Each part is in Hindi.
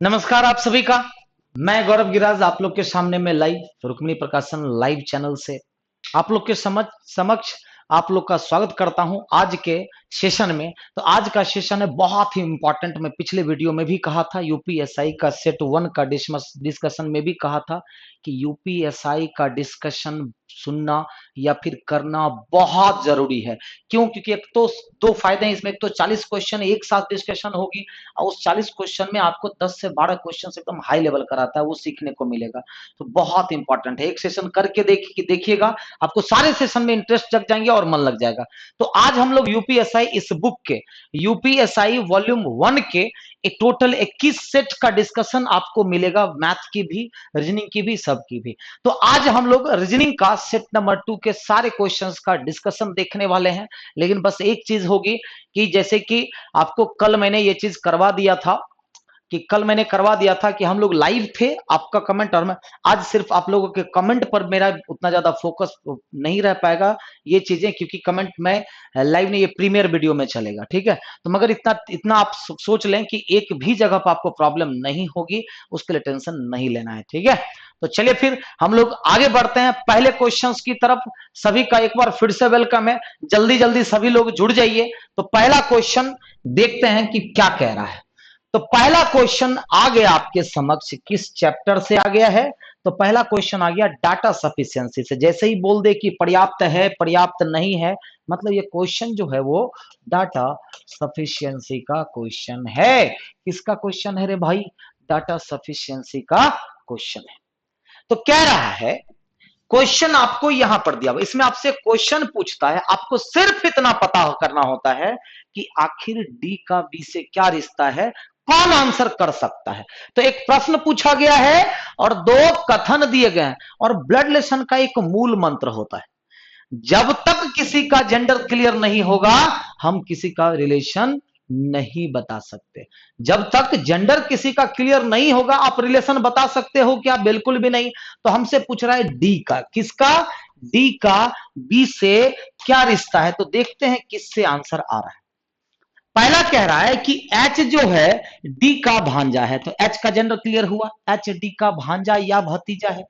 नमस्कार आप सभी का। मैं गौरव गिराज आप लोग के सामने में लाइव रुक्मिणी प्रकाशन लाइव चैनल से आप लोग के समक्ष आप लोग का स्वागत करता हूं आज के सेशन में। तो आज का सेशन है बहुत ही इंपॉर्टेंट। मैं पिछले वीडियो में भी कहा था, यूपीएसआई का सेट 1 का डिस्कशन में भी कहा था कि यूपीएसआई का डिस्कशन सुनना या फिर करना बहुत जरूरी है। क्यों? क्योंकि एक तो दो फायदे हैं इसमें। एक तो 40 क्वेश्चन एक साथ डिस्कशन होगी और उस 40 क्वेश्चन में आपको 10 से 12 क्वेश्चन एकदम हाई लेवल का रहता है, वो सीखने को मिलेगा। तो बहुत इंपॉर्टेंट है। एक सेशन करके देखिएगा, आपको सारे सेशन में इंटरेस्ट जग जाएंगे और मन लग जाएगा। तो आज हम लोग यूपीएसआई इस बुक के यूपीएसआई वॉल्यूम 1 के एक टोटल 21 सेट का डिस्कशन आपको मिलेगा, मैथ की भी, रीजनिंग की भी, सबकी भी। तो आज हम लोग रीजनिंग का सेट नंबर 2 के सारे क्वेश्चंस का डिस्कशन देखने वाले हैं। लेकिन बस एक चीज होगी कि जैसे कि आपको कल मैंने ये चीज करवा दिया था कि हम लोग लाइव थे, आपका कमेंट, और मैं आज सिर्फ आप लोगों के कमेंट पर मेरा उतना ज्यादा फोकस नहीं रह पाएगा ये चीजें, क्योंकि कमेंट में लाइव नहीं, ये प्रीमियर वीडियो में चलेगा, ठीक है। तो मगर इतना इतना आप सोच लें कि एक भी जगह पर आपको प्रॉब्लम नहीं होगी, उसके लिए टेंशन नहीं लेना है, ठीक है। तो चलिए फिर हम लोग आगे बढ़ते हैं पहले क्वेश्चंस की तरफ। सभी का एक बार फिर से वेलकम है, जल्दी जल्दी सभी लोग जुड़ जाइए। तो पहला क्वेश्चन देखते हैं कि क्या कह रहा है। तो पहला क्वेश्चन आ गया आपके समक्ष, किस चैप्टर से आ गया है? तो पहला क्वेश्चन आ गया डाटा सफिशिएंसी से। जैसे ही बोल दे कि पर्याप्त है, पर्याप्त नहीं है, मतलब ये क्वेश्चन जो है वो डाटा सफिशिएंसी का क्वेश्चन है। किसका क्वेश्चन है रे भाई? डाटा सफिशिएंसी का क्वेश्चन है। तो कह रहा है, क्वेश्चन आपको यहां पर दिया हुआ, इसमें आपसे क्वेश्चन पूछता है, आपको सिर्फ इतना पता करना होता है कि आखिर डी का बी से क्या रिश्ता है, कौन आंसर कर सकता है। तो एक प्रश्न पूछा गया है और दो कथन दिए गए हैं, और ब्लड रिलेशन का एक मूल मंत्र होता है, जब तक किसी का जेंडर क्लियर नहीं होगा हम किसी का रिलेशन नहीं बता सकते। जब तक जेंडर किसी का क्लियर नहीं होगा आप रिलेशन बता सकते हो क्या? बिल्कुल भी नहीं। तो हमसे पूछ रहा है डी का, किसका? डी का बी से क्या रिश्ता है। तो देखते हैं किससे आंसर आ रहा है। पहला कह रहा है कि एच जो है डी का भांजा है। तो एच का जेंडर क्लियर हुआ, एच डी का भांजा या भतीजा है।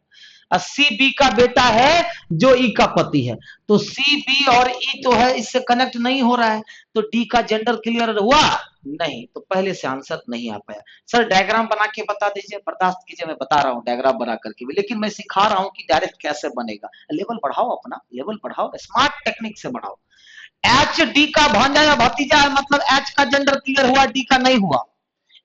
सी बी का बेटा है जो ई का पति है। तो सी बी और ई तो है, इससे कनेक्ट नहीं हो रहा है, तो डी का जेंडर क्लियर हुआ नहीं। तो पहले से आंसर नहीं आ पाया। सर डायग्राम बना के बता दीजिए। बर्दाश्त कीजिए, मैं बता रहा हूँ डायग्राम बना करके भी, लेकिन मैं सिखा रहा हूँ कि डायरेक्ट कैसे बनेगा। लेवल बढ़ाओ, अपना लेवल बढ़ाओ, स्मार्ट टेक्निक से बढ़ाओ। एच डी का भांजा या भतीजा है, मतलब एच का जेंडर क्लियर हुआ, डी का नहीं हुआ।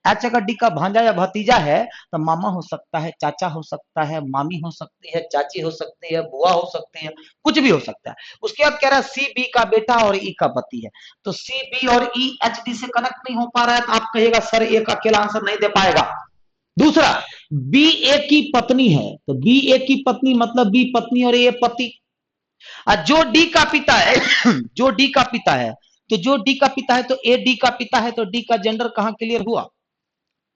एच अगर डी का भांजा या भतीजा है तो मामा हो सकता है, चाचा हो सकता है, मामी हो सकती है, चाची हो सकती है, बुआ हो सकती है, कुछ भी हो सकता है। उसके बाद कह रहा है सी बी का बेटा और ई का पति है। तो सी बी और ई एच डी से कनेक्ट नहीं हो पा रहा है, तो आप कहिएगा सर ए का अकेला आंसर नहीं दे पाएगा। दूसरा, बी ए की पत्नी है, तो बी ए की पत्नी मतलब बी पत्नी और ए पति। जो डी का पिता है जो डी का पिता है, तो जो डी का पिता है तो ए डी का पिता है, तो डी का जेंडर कहां क्लियर हुआ?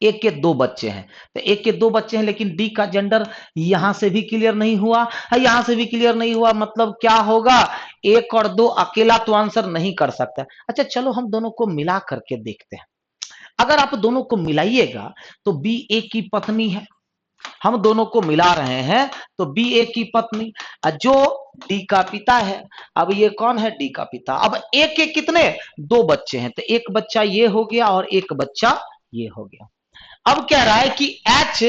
एक के दो बच्चे हैं, तो एक के दो बच्चे हैं, लेकिन डी का जेंडर यहां से भी क्लियर नहीं हुआ, यहां से भी क्लियर नहीं हुआ, मतलब क्या होगा? एक और दो अकेला तो आंसर नहीं कर सकता। अच्छा चलो हम दोनों को मिला करके देखते हैं। अगर आप दोनों को मिलाइएगा तो बी ए की पत्नी है, हम दोनों को मिला रहे हैं, तो बी ए की पत्नी जो डी का पिता है। अब ये कौन है? डी का पिता। अब ए के कितने? दो बच्चे हैं, तो एक बच्चा ये हो गया और एक बच्चा ये हो गया। अब कह रहा है कि एच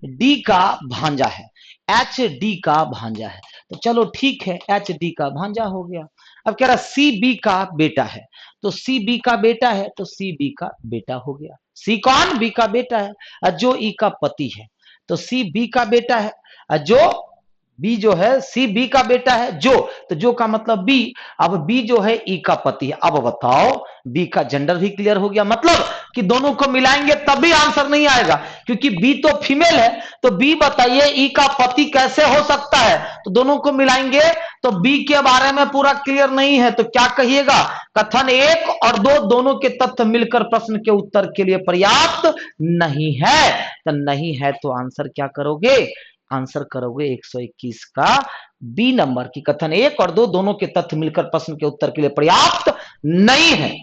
डी का भांजा है, एच डी का भांजा है, तो चलो ठीक है, एच डी का भांजा हो गया। अब कह रहा सी बी का बेटा है, तो सी बी का बेटा है, तो सी बी का बेटा हो गया। सी कौन? बी का बेटा है। जो ई का पति है, तो सी बी का बेटा है। जो बी जो है सी बी का बेटा है, जो, तो जो का मतलब बी। अब बी जो है ई का पति है। अब बताओ, बी का जेंडर भी क्लियर हो गया, मतलब कि दोनों को मिलाएंगे तब भी आंसर नहीं आएगा, क्योंकि बी तो फीमेल है। तो बी बताइए ई का पति कैसे हो सकता है? तो दोनों को मिलाएंगे तो बी के बारे में पूरा क्लियर नहीं है, तो क्या कहिएगा? कथन एक और दो दोनों के तथ्य मिलकर प्रश्न के उत्तर के लिए पर्याप्त नहीं है। तो नहीं है तो आंसर क्या करोगे? आंसर करोगे 121 का बी नंबर की, कथन एक और दो दोनों के तथ्य मिलकर प्रश्न के उत्तर के लिए पर्याप्त नहीं है।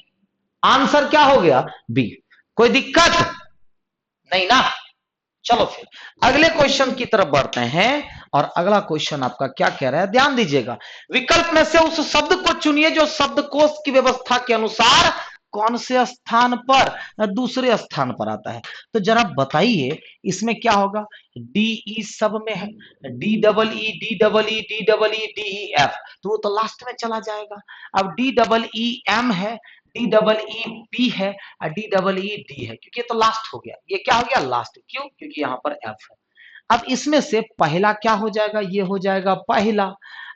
आंसर क्या हो गया? बी। कोई दिक्कत नहीं ना? चलो फिर अगले क्वेश्चन की तरफ बढ़ते हैं। और अगला क्वेश्चन आपका क्या कह रहा है, ध्यान दीजिएगा। विकल्प में से उस शब्द को चुनिए जो शब्दकोश की व्यवस्था के अनुसार कौन से स्थान पर दूसरे स्थान पर आता है। तो जरा बताइए इसमें क्या होगा। डी ई सब में है, D double E D double E D double E D E F, तो वो तो लास्ट में चला जाएगा। अब डी डबल ई एम है, डी डबल ई पी है और डी डबल ई डी है, क्योंकि ये तो लास्ट हो गया। ये क्या हो गया, लास्ट। क्यों, क्योंकि यहां पर एफ है। अब इसमें से पहला क्या हो जाएगा, ये हो जाएगा पहला,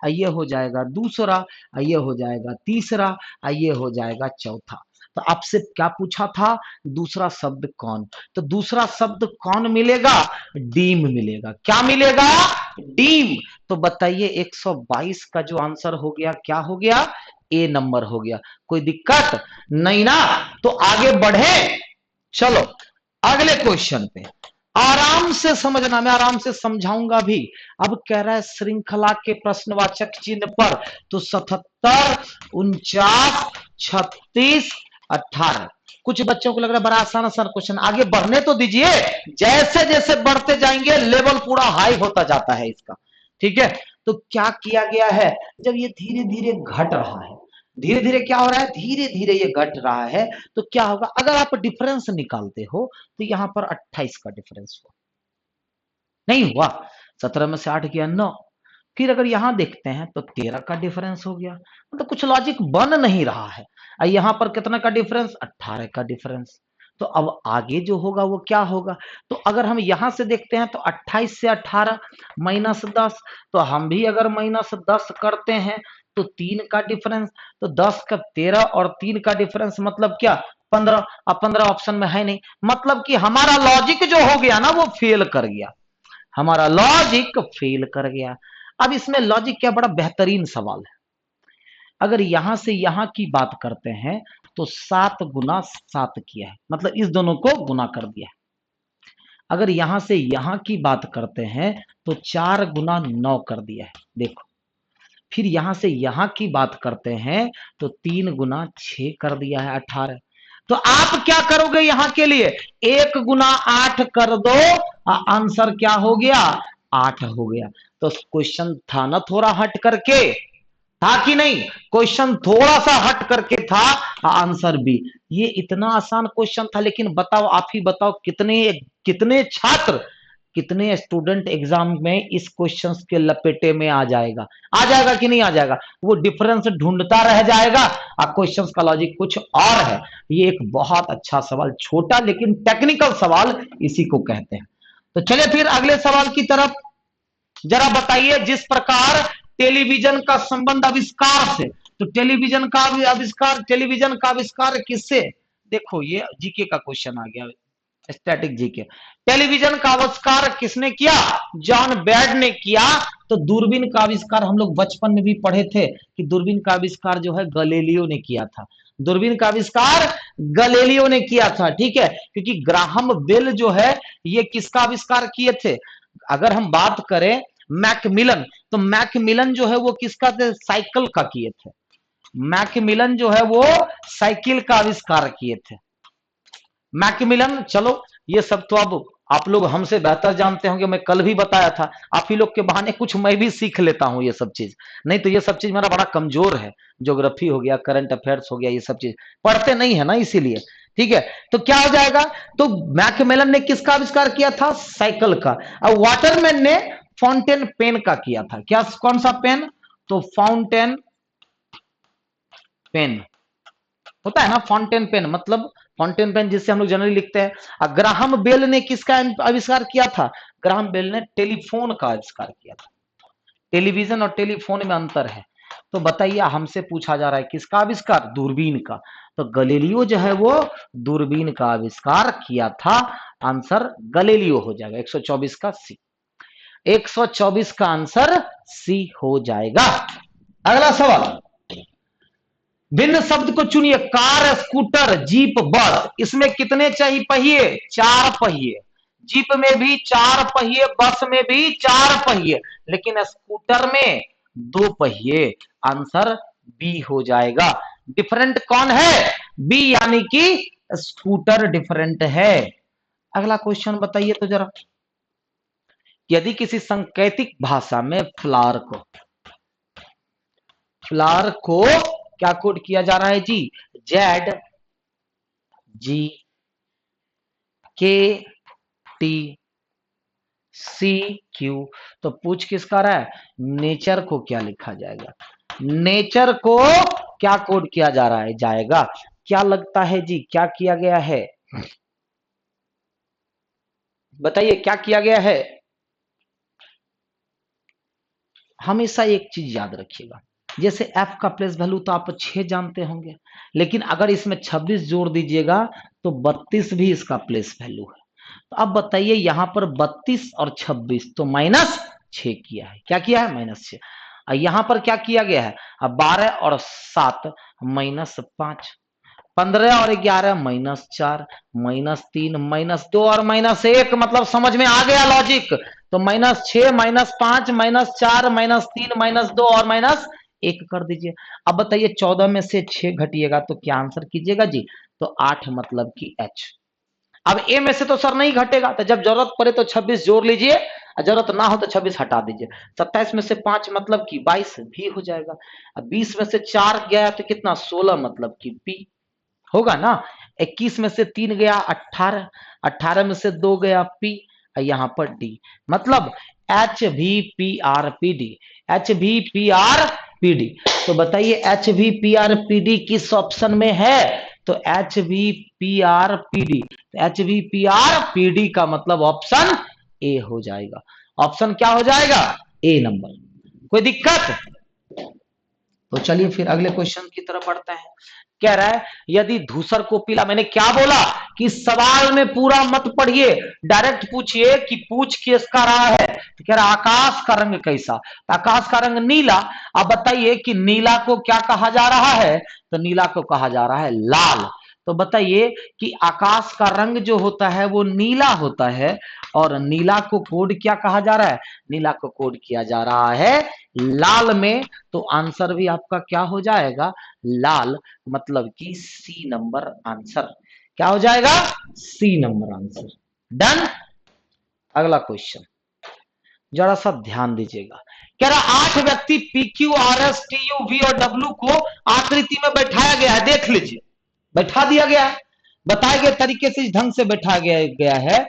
ये हो जाएगा दूसरा, ये हो जाएगा तीसरा, ये हो जाएगा चौथा। तो आपसे क्या पूछा था, दूसरा शब्द कौन। तो दूसरा शब्द कौन मिलेगा, डीम मिलेगा। क्या मिलेगा, डीम। तो बताइए 122 का जो आंसर हो गया क्या हो गया, ए नंबर हो गया। कोई दिक्कत नहीं ना। तो आगे बढ़े, चलो अगले क्वेश्चन पे आराम से समझना, मैं आराम से समझाऊंगा भी। अब कह रहा है श्रृंखला के प्रश्नवाचक चिन्ह पर, तो 77, 49, 36, 18। कुछ बच्चों को लग रहा है बड़ा आसान आसान क्वेश्चन, आगे बढ़ने तो दीजिए। जैसे जैसे बढ़ते जाएंगे लेवल पूरा हाई होता जाता है इसका, ठीक है। तो क्या किया गया है, जब ये धीरे धीरे घट रहा है, धीरे धीरे क्या हो रहा है, धीरे धीरे ये घट रहा है, तो क्या होगा, अगर आप डिफरेंस निकालते हो तो यहां पर 28 का डिफरेंस हुआ, नहीं हुआ। 17 में से 8 गया 9। फिर अगर यहां देखते हैं तो 13 का डिफरेंस हो गया, मतलब कुछ लॉजिक बन नहीं रहा है। और यहां पर कितना का डिफरेंस, 18 का डिफरेंस। तो अब आगे जो होगा वो क्या होगा। तो अगर हम यहां से देखते हैं तो 28 से 18 -10, तो हम भी अगर -10 करते हैं तो 3 का डिफरेंस, तो 10 का 13 और 3 का डिफरेंस मतलब क्या, 15। अब 15 ऑप्शन में है नहीं, मतलब कि हमारा लॉजिक जो हो गया ना वो फेल कर गया, हमारा लॉजिक फेल कर गया। अब इसमें लॉजिक क्या, बड़ा बेहतरीन सवाल है। अगर यहां से यहां की बात करते हैं तो 7 गुना 7 किया है, मतलब इस दोनों को गुना कर दिया है। अगर यहां से यहां की बात करते हैं तो 4 गुना 9 कर दिया है, देखो। फिर यहां से यहां की बात करते हैं तो 3 गुना 6 कर दिया है, 18। तो आप क्या करोगे यहां के लिए, 1 गुना 8 कर दो, आंसर क्या हो गया, 8 हो गया। तो क्वेश्चन था ना थोड़ा हट करके, था कि नहीं, क्वेश्चन थोड़ा सा हट करके था, आंसर भी। ये इतना आसान क्वेश्चन था, लेकिन बताओ, आप ही बताओ कितने कितने छात्र, कितने स्टूडेंट एग्जाम में इस क्वेश्चन के लपेटे में आ जाएगा, आ जाएगा कि नहीं आ जाएगा। वो डिफरेंस ढूंढता रह जाएगा और क्वेश्चन का लॉजिक कुछ और है। ये एक बहुत अच्छा सवाल, छोटा लेकिन टेक्निकल सवाल इसी को कहते हैं। तो चलिए फिर अगले सवाल की तरफ। जरा बताइए, जिस प्रकार टेलीविजन का संबंध आविष्कार से, तो टेलीविजन का आविष्कार, टेलीविजन का आविष्कार किससे, देखो ये जीके का क्वेश्चन आ गया, स्टैटिक जीके। टेलीविजन का आविष्कार किसने किया, जॉन बेड ने किया। तो दूरबीन का आविष्कार हम लोग बचपन में भी पढ़े थे कि दूरबीन का आविष्कार जो है गैलीलियो ने किया था। दूरबीन का आविष्कार गैलीलियो ने किया था, ठीक है। क्योंकि ग्राहम बेल जो है ये किसका आविष्कार किए थे, अगर हम बात करें मैकमिलन, तो मैकमिलन जो है वो किसका थे, साइकिल का किए थे। मैकमिलन जो है वो साइकिल का आविष्कार किए थे, मैकमिलन। चलो ये सब तो अब आप लोग हमसे बेहतर जानते होंगे, मैं कल भी बताया था। आप ही लोग के बहाने कुछ मैं भी सीख लेता हूं ये सब चीज, नहीं तो ये सब चीज मेरा बड़ा कमजोर है। ज्योग्राफी हो गया, करंट अफेयर्स हो गया, ये सब चीज पढ़ते नहीं है ना, इसीलिए। ठीक है, तो क्या हो जाएगा, तो मैकमिलन ने किसका आविष्कार किया था, साइकिल का। और वाटरमैन ने फाउंटेन पेन का किया था। क्या, कौन सा पेन, तो फाउंटेन पेन होता है ना, फाउंटेन पेन, मतलब फाउंटेन पेन जिससे हम लोग जनरली लिखते हैं। ग्राहम बेल ने किसका आविष्कार किया था, ग्राहम बेल ने टेलीफोन का आविष्कार किया था। टेलीविजन और टेलीफोन में अंतर है। तो बताइए, हमसे पूछा जा रहा है किसका आविष्कार, दूरबीन का। तो गैलीलियो जो है वो दूरबीन का आविष्कार किया था, आंसर गैलीलियो हो जाएगा। 124 का सी, 124 का आंसर सी हो जाएगा। अगला सवाल, भिन्न शब्द को चुनिए। कार, स्कूटर, जीप, बस, इसमें कितने चाहिए पहिए, 4 पहिए। जीप में भी 4 पहिए, बस में भी 4 पहिए, लेकिन स्कूटर में 2 पहिए, आंसर बी हो जाएगा। डिफरेंट कौन है, बी, यानी कि स्कूटर डिफरेंट है। अगला क्वेश्चन बताइए तो जरा। यदि किसी सांकेतिक भाषा में फ्लावर को क्या कोड किया जा रहा है जी, ZGKTCQ, तो पूछ किसका रहा है, नेचर को क्या लिखा जाएगा, नेचर को क्या कोड किया जा रहा है जाएगा। क्या लगता है जी, क्या किया गया है, बताइए क्या किया गया है। हमेशा एक चीज याद रखिएगा, जैसे f का प्लेस वैल्यू तो आप 6 जानते होंगे, लेकिन अगर इसमें 26 जोड़ दीजिएगा तो 32 भी इसका प्लेस वैल्यू है। तो अब बताइए यहां पर 32 और 26 तो -6 किया है, क्या किया है, -6। और यहां पर क्या किया गया है, अब 12 और 7 -5, 15 और 11 -4, -3, -2 और -1, मतलब समझ में आ गया लॉजिक। तो -6, -5, -4, -3, -2 और -1 कर दीजिए। अब बताइए 14 में से 6 घटिएगा तो क्या आंसर कीजिएगा जी, तो 8 मतलब कि H। अब ए में से तो सर नहीं घटेगा, तो जब जरूरत पड़े तो 26 जोड़ लीजिए, जरूरत ना हो तो 26 हटा दीजिए। 27 में से 5 मतलब कि 22 भी हो जाएगा। अब 20 में से 4 गया तो कितना, 16 मतलब कि P होगा ना। 21 में से 3 गया 18, 18 में से 2 गया P, यहां पर D, मतलब HVPRPD, HVPRPD। तो बताइए HVPRPD किस ऑप्शन में है, तो HVPRPD, HVPRPD का मतलब ऑप्शन ए हो जाएगा। ऑप्शन क्या हो जाएगा, ए नंबर। कोई दिक्कत, तो चलिए फिर अगले क्वेश्चन की तरफ बढ़ते हैं। कह रहा है यदि धूसर को पीला, मैंने क्या बोला कि सवाल में पूरा मत पढ़िए, डायरेक्ट पूछिए कि पूछ किसका रहा है। तो कह रहा आकाश का रंग कैसा, तो आकाश का रंग नीला। अब बताइए कि नीला को क्या कहा जा रहा है, तो नीला को कहा जा रहा है लाल। तो बताइए कि आकाश का रंग जो होता है वो नीला होता है, और नीला को कोड क्या कहा जा रहा है, नीला को कोड किया जा रहा है लाल में। तो आंसर भी आपका क्या हो जाएगा, लाल, मतलब कि सी नंबर आंसर। क्या हो जाएगा, सी नंबर आंसर। डन। अगला क्वेश्चन जरा सा ध्यान दीजिएगा। कह रहा 8 व्यक्ति PQRSTUV और W को आकृति में बैठाया गया है, देख लीजिए बैठा दिया गया है, बताए गए तरीके से इस ढंग से बैठा गया है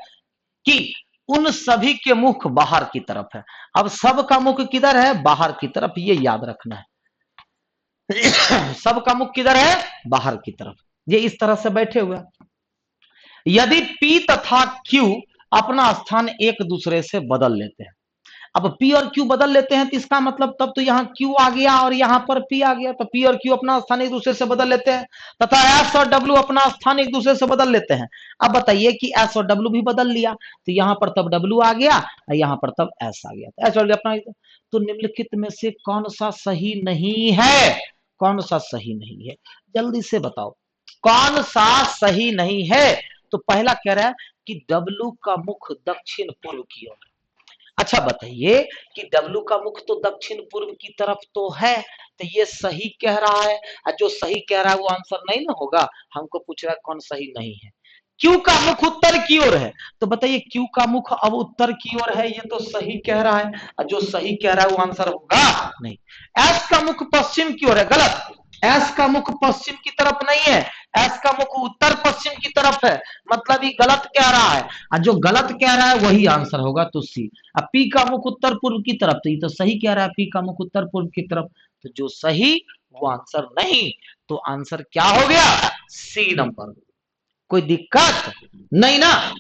कि उन सभी के मुख बाहर की तरफ है। अब सबका मुख किधर है, बाहर की तरफ, ये याद रखना है। सबका मुख किधर है, बाहर की तरफ, ये इस तरह से बैठे हुए। यदि P तथा Q अपना स्थान एक दूसरे से बदल लेते हैं, अब P और Q बदल लेते हैं तो इसका मतलब तब तो यहाँ Q आ गया और यहाँ पर P आ गया, तो P और Q अपना स्थान एक दूसरे से बदल लेते हैं, तथा S और W अपना स्थान एक दूसरे से बदल लेते हैं। अब बताइए कि S और W भी बदल लिया, तो यहाँ पर तब W आ गया और यहाँ पर तब S आ गया, तो S और W अपना। तो निम्नलिखित में से कौन सा सही नहीं है, कौन सा सही नहीं है, जल्दी से बताओ कौन सा सही नहीं है। तो पहला कह रहा है कि W का मुख दक्षिण पूर्व की ओर। अच्छा बताइए कि W का मुख तो दक्षिण पूर्व की तरफ तो है, तो ये सही कह रहा है, और जो सही कह रहा है वो आंसर नहीं ना होगा। हमको पूछ रहा है कौन सही नहीं है। Q का मुख उत्तर की ओर है, तो बताइए Q का मुख अब उत्तर की ओर है, ये तो सही कह रहा है, और जो सही कह रहा है वो आंसर होगा नहीं। S का मुख पश्चिम की ओर है, गलत। S का मुख पश्चिम की तरफ नहीं है, S का मुख उत्तर पश्चिम की तरफ है, मतलब ये गलत कह रहा है, और जो गलत कह रहा है वही आंसर होगा, तो सी। अब P का मुख उत्तर पूर्व की तरफ, तो ये तो सही कह रहा है, P का मुख उत्तर पूर्व की तरफ, तो जो सही वो आंसर नहीं, तो आंसर क्या हो गया, सी नंबर। कोई दिक्कत नहीं ना।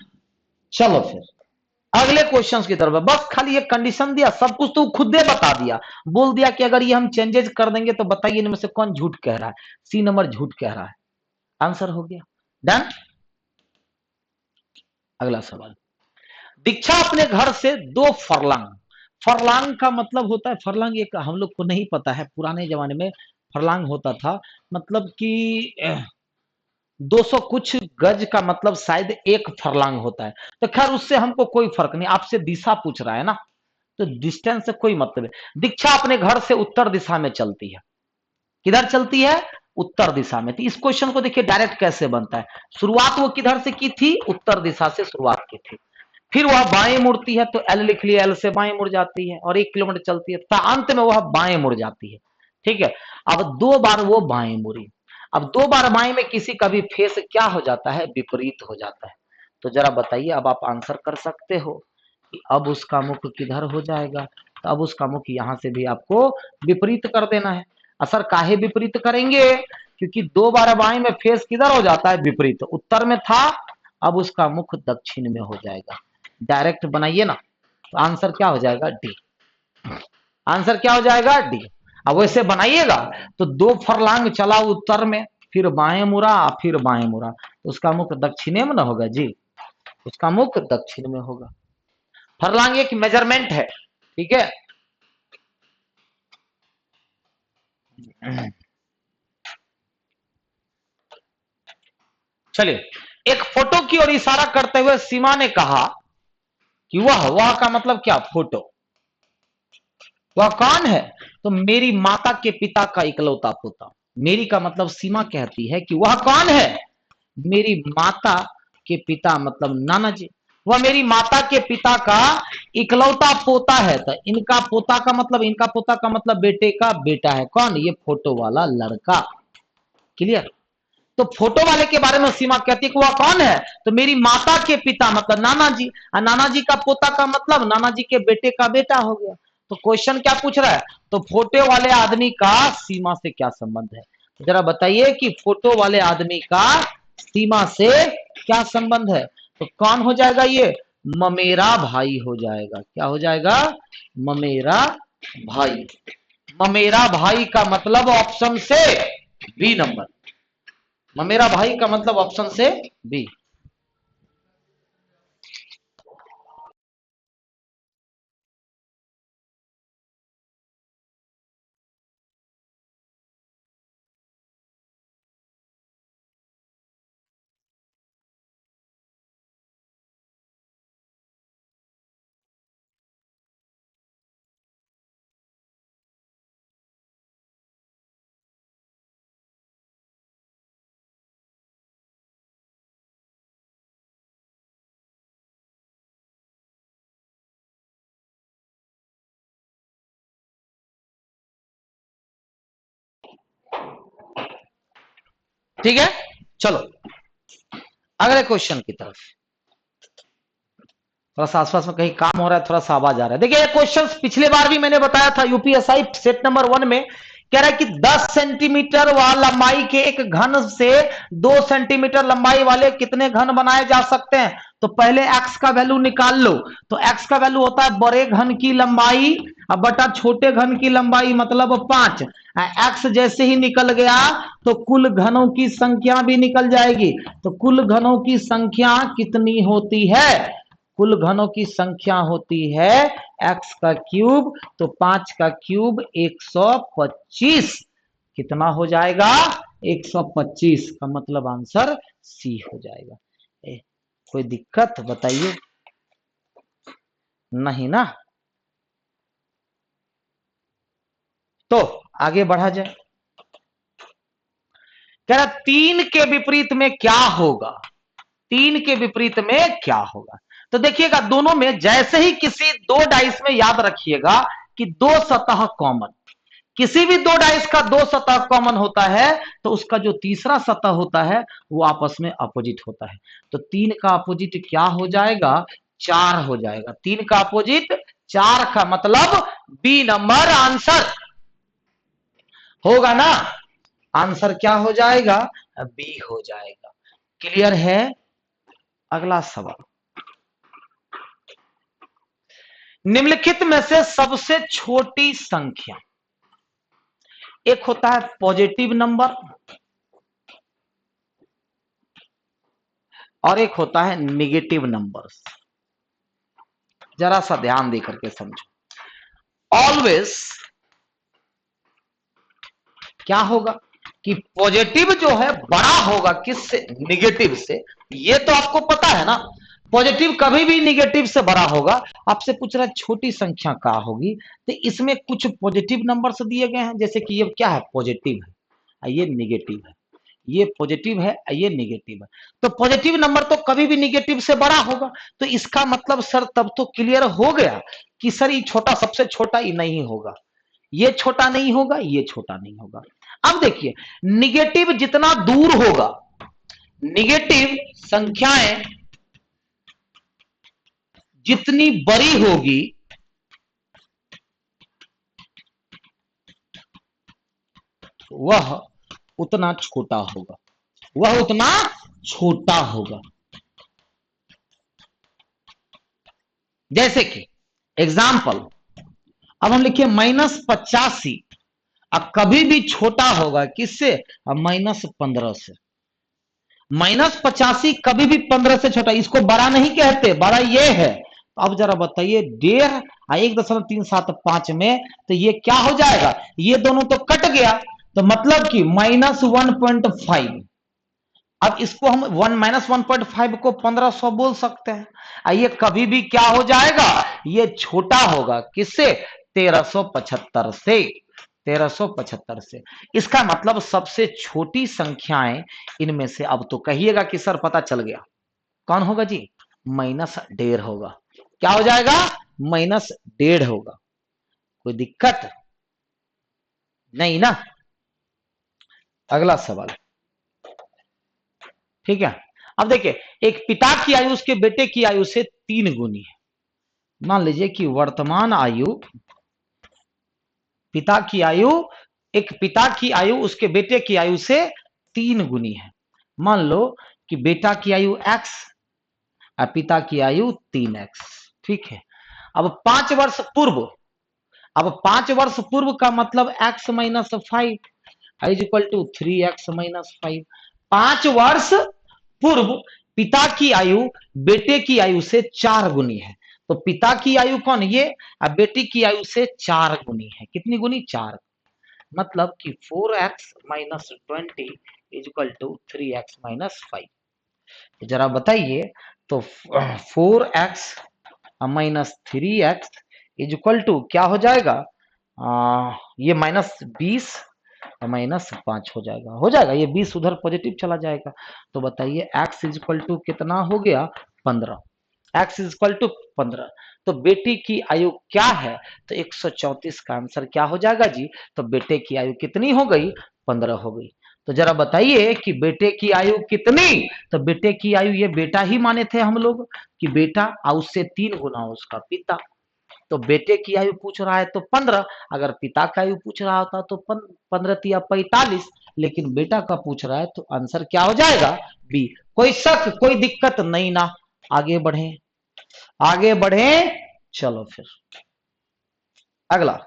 चलो फिर अगले क्वेश्चंस की तरफ, बस खाली एक कंडीशन दिया, सब कुछ तो खुद दे बता दिया, बोल दिया कि अगर ये हम चेंजेस कर देंगे तो बताइए इनमें से कौन झूठ कह रहा है, सी नंबर झूठ कह रहा है, आंसर हो गया। डन। अगला सवाल, दीक्षा अपने घर से 2 फरलांग, फरलांग का मतलब होता है, फरलांग एक हम लोग को नहीं पता है, पुराने जमाने में फरलांग होता था मतलब कि 200 कुछ गज का मतलब शायद 1 फरलांग होता है। तो खैर उससे हमको कोई फर्क नहीं, आपसे दिशा पूछ रहा है ना, तो डिस्टेंस से कोई मतलब है। दीक्षा अपने घर से उत्तर दिशा में चलती है, किधर चलती है, उत्तर दिशा में। तो इस क्वेश्चन को देखिए डायरेक्ट कैसे बनता है, शुरुआत वो किधर से की थी, उत्तर दिशा से शुरुआत की थी। फिर वह बाएं मुड़ती है तो एल लिख लिया, एल से बाएं मुड़ जाती है और 1 किलोमीटर चलती है, तो अंत में वह बाएं मुड़ जाती है। ठीक है, अब 2 बार वो बाएं मुड़ी। अब 2 बार बाएं में किसी का भी फेस क्या हो जाता है, विपरीत हो जाता है। तो जरा बताइए, अब आप आंसर कर सकते हो कि अब उसका मुख किधर हो जाएगा। तो अब उसका मुख यहां से भी आपको विपरीत कर देना है। असर काहे विपरीत करेंगे, क्योंकि 2 बार बाएं में फेस किधर हो जाता है, विपरीत। उत्तर में था, अब उसका मुख दक्षिण में हो जाएगा। डायरेक्ट बनाइए ना, तो आंसर क्या हो जाएगा, डी। आंसर क्या हो जाएगा, डी। अब वैसे बनाइएगा तो 2 फरलांग चला उत्तर में, फिर बाएं मुड़ा, फिर बाएं मुड़ा, तो उसका मुख दक्षिणे में ना होगा जी, उसका मुख दक्षिण में होगा। फरलांग एक मेजरमेंट है, ठीक है। चलिए, एक फोटो की ओर इशारा करते हुए सीमा ने कहा कि वह का मतलब क्या, फोटो। वह कौन है, तो मेरी माता के पिता का इकलौता पोता। मेरी का मतलब सीमा कहती है कि वह कौन है, मेरी माता के पिता मतलब नाना जी। वह मेरी माता के पिता का इकलौता पोता है। तो इनका पोता का मतलब, इनका पोता का मतलब बेटे का बेटा है। कौन, ये फोटो वाला लड़का। क्लियर। तो फोटो वाले के बारे में सीमा कहती है कि वह कौन है, तो मेरी माता के पिता मतलब नाना जी, और नाना जी का पोता का मतलब नाना जी के बेटे का बेटा हो गया। तो क्वेश्चन क्या पूछ रहा है, तो फोटो वाले आदमी का सीमा से क्या संबंध है। जरा बताइए कि फोटो वाले आदमी का सीमा से क्या संबंध है। तो कौन हो जाएगा, ये ममेरा भाई हो जाएगा। क्या हो जाएगा, ममेरा भाई। ममेरा भाई का मतलब ऑप्शन से बी नंबर। मेरा भाई का मतलब ऑप्शन से बी। ठीक है, चलो अगले क्वेश्चन की तरफ। थोड़ा सा आसपास में कहीं काम हो रहा है, थोड़ा सा आवाज आ रहा है। देखिए, ये क्वेश्चन पिछले बार भी मैंने बताया था, यूपीएसआई सेट नंबर 1 में कह रहा है कि 10 सेंटीमीटर लंबाई के एक घन से 2 सेंटीमीटर लंबाई वाले कितने घन बनाए जा सकते हैं। तो पहले x का वैल्यू निकाल लो। तो x का वैल्यू होता है बड़े घन की लंबाई अब बटा छोटे घन की लंबाई मतलब 5। x जैसे ही निकल गया तो कुल घनों की संख्या भी निकल जाएगी। तो कुल घनों की संख्या कितनी होती है, कुल घनों की संख्या होती है x का क्यूब। तो 5 का क्यूब 125। कितना हो जाएगा, 125 का मतलब आंसर सी हो जाएगा। कोई दिक्कत बताइए, नहीं ना। तो आगे बढ़ा जाए। कह रहा 3 के विपरीत में क्या होगा, 3 के विपरीत में क्या होगा। तो देखिएगा, दोनों में जैसे ही किसी 2 डाइस में याद रखिएगा कि 2 सतह कॉमन, किसी भी 2 डाइस का 2 सतह कॉमन होता है तो उसका जो तीसरा सतह होता है वो आपस में अपोजिट होता है। तो 3 का अपोजिट क्या हो जाएगा, 4 हो जाएगा। 3 का अपोजिट 4 का मतलब बी नंबर आंसर होगा ना। आंसर क्या हो जाएगा, बी हो जाएगा। क्लियर है। अगला सवाल, निम्नलिखित में से सबसे छोटी संख्या, एक होता है पॉजिटिव नंबर और एक होता है निगेटिव नंबर्स। जरा सा ध्यान देकर के समझो। ऑलवेज क्या होगा कि पॉजिटिव जो है बड़ा होगा किससे, निगेटिव से। ये तो आपको पता है ना, पॉजिटिव कभी भी निगेटिव से बड़ा होगा। आपसे पूछ रहा है छोटी संख्या क्या होगी, तो इसमें कुछ पॉजिटिव नंबर्स दिए गए हैं, जैसे कि ये क्या है, पॉजिटिव है, ये निगेटिव है। ये पॉजिटिव है, ये निगेटिव है। तो पॉजिटिव नंबर तो कभी भी निगेटिव से बड़ा होगा। तो इसका मतलब सर तब तो क्लियर हो गया कि सर ये छोटा, सबसे छोटा ही नहीं होगा, ये छोटा नहीं होगा, ये छोटा नहीं होगा। अब देखिए, निगेटिव जितना दूर होगा, निगेटिव संख्याएं जितनी बड़ी होगी, वह उतना छोटा होगा, वह उतना छोटा होगा। जैसे कि एग्जाम्पल, अब हम लिखिए -85, अब कभी भी छोटा होगा किससे? अब -15 से। -85 कभी भी 15 से छोटा, इसको बड़ा नहीं कहते, बड़ा ये है। तो अब जरा बताइए 1.5 1.375 में तो ये क्या हो जाएगा? ये दोनों तो कट गया, तो मतलब कि -1.5। अब इसको हम -1.5 को 1500 बोल सकते हैं। ये कभी भी क्या हो जाएगा? ये छोटा होगा किससे? 1375 से। 1375 से। इसका मतलब सबसे छोटी संख्याएं इनमें से, अब तो कहिएगा कि सर पता चल गया, कौन होगा जी? -1.5 होगा। क्या हो जाएगा? -1.5 होगा। कोई दिक्कत नहीं ना? अगला सवाल, ठीक है। अब देखिए, एक पिता की आयु उसके बेटे की आयु से 3 गुनी है। मान लीजिए कि वर्तमान आयु, पिता की आयु, एक पिता की आयु उसके बेटे की आयु से 3 गुनी है। मान लो कि बेटा की आयु x और पिता की आयु 3x, ठीक है। अब 5 वर्ष पूर्व, अब 5 वर्ष पूर्व का मतलब x - 5 is equal to 3x - 5। 5 वर्ष पूर्व पिता की आयु बेटे की आयु से 4 गुनी है। तो पिता की आयु कौन? ये। अब बेटी की आयु से 4 गुनी है। कितनी गुनी? 4। मतलब कि 4x - 20 is equal to 3x - 5। जरा बताइए, तो 4x - 3x is equal to क्या हो जाएगा? ये -20 -5 हो जाएगा, हो जाएगा। ये 20 उधर पॉजिटिव चला जाएगा। तो बताइए x इज इक्वल टू कितना हो गया? 15। x is equal to 15। तो बेटी की आयु क्या है? तो 134 का आंसर क्या हो जाएगा जी? तो बेटे की आयु कितनी हो गई? 15 हो गई। तो जरा बताइए कि बेटे की आयु कितनी? तो बेटे की आयु, ये बेटा ही माने थे हम लोग कि बेटा, और उससे 3 गुना उसका पिता। तो बेटे की आयु पूछ रहा है तो 15, अगर पिता का आयु पूछ रहा होता तो 15 या 45, लेकिन बेटा का पूछ रहा है तो आंसर क्या हो जाएगा? बी। कोई शक, कोई दिक्कत नहीं ना? आगे बढ़े, आगे बढ़े। चलो फिर अगला,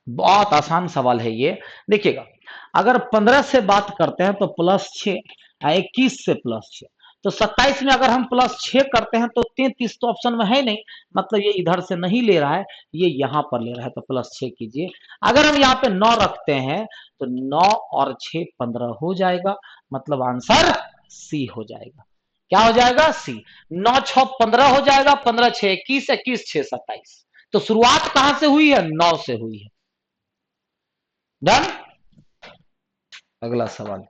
बहुत आसान सवाल है ये। देखिएगा, अगर 15 से बात करते हैं तो +6, 21 से +6, तो 27 में अगर हम +6 करते हैं तो 33 तो ऑप्शन में है नहीं, मतलब ये इधर से नहीं ले रहा है, ये यहां पर ले रहा है। तो +6 कीजिए। अगर हम यहाँ पे 9 रखते हैं तो 9 और 6 15 हो जाएगा, मतलब आंसर सी हो जाएगा। क्या हो जाएगा? सी। 9 6 15 हो जाएगा, 15 6 21, 21 6 27। तो शुरुआत कहां से हुई है? 9 से हुई है। डन। अगला सवाल,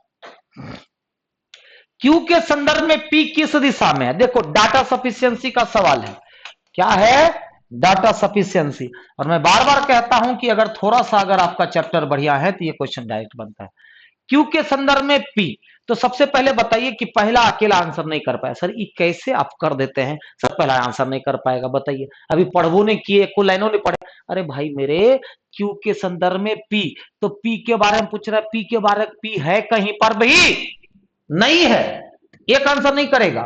क्यू के संदर्भ में पी किस दिशा में है? देखो, डाटा सफिशियंसी का सवाल है। क्या है? Data sufficiency. और मैं बार बार कहता हूं कि अगर थोड़ा सा अगर आपका चैप्टर बढ़िया है तो ये क्वेश्चन डायरेक्ट बनता है। क्यू के संदर्भ में पी, तो सबसे पहले बताइए कि पहला अकेला आंसर नहीं कर पाया। सर ये कैसे आप कर देते हैं? सर पहला आंसर नहीं कर पाएगा, बताइए। अभी पढ़वो नहीं किए, को लाइनों नहीं पढ़े। अरे भाई मेरे, क्यू के संदर्भ में पी, तो पी के बारे में पूछ रहा है। पी के बारे में पी है कहीं पर भी? नहीं है, एक आंसर नहीं करेगा।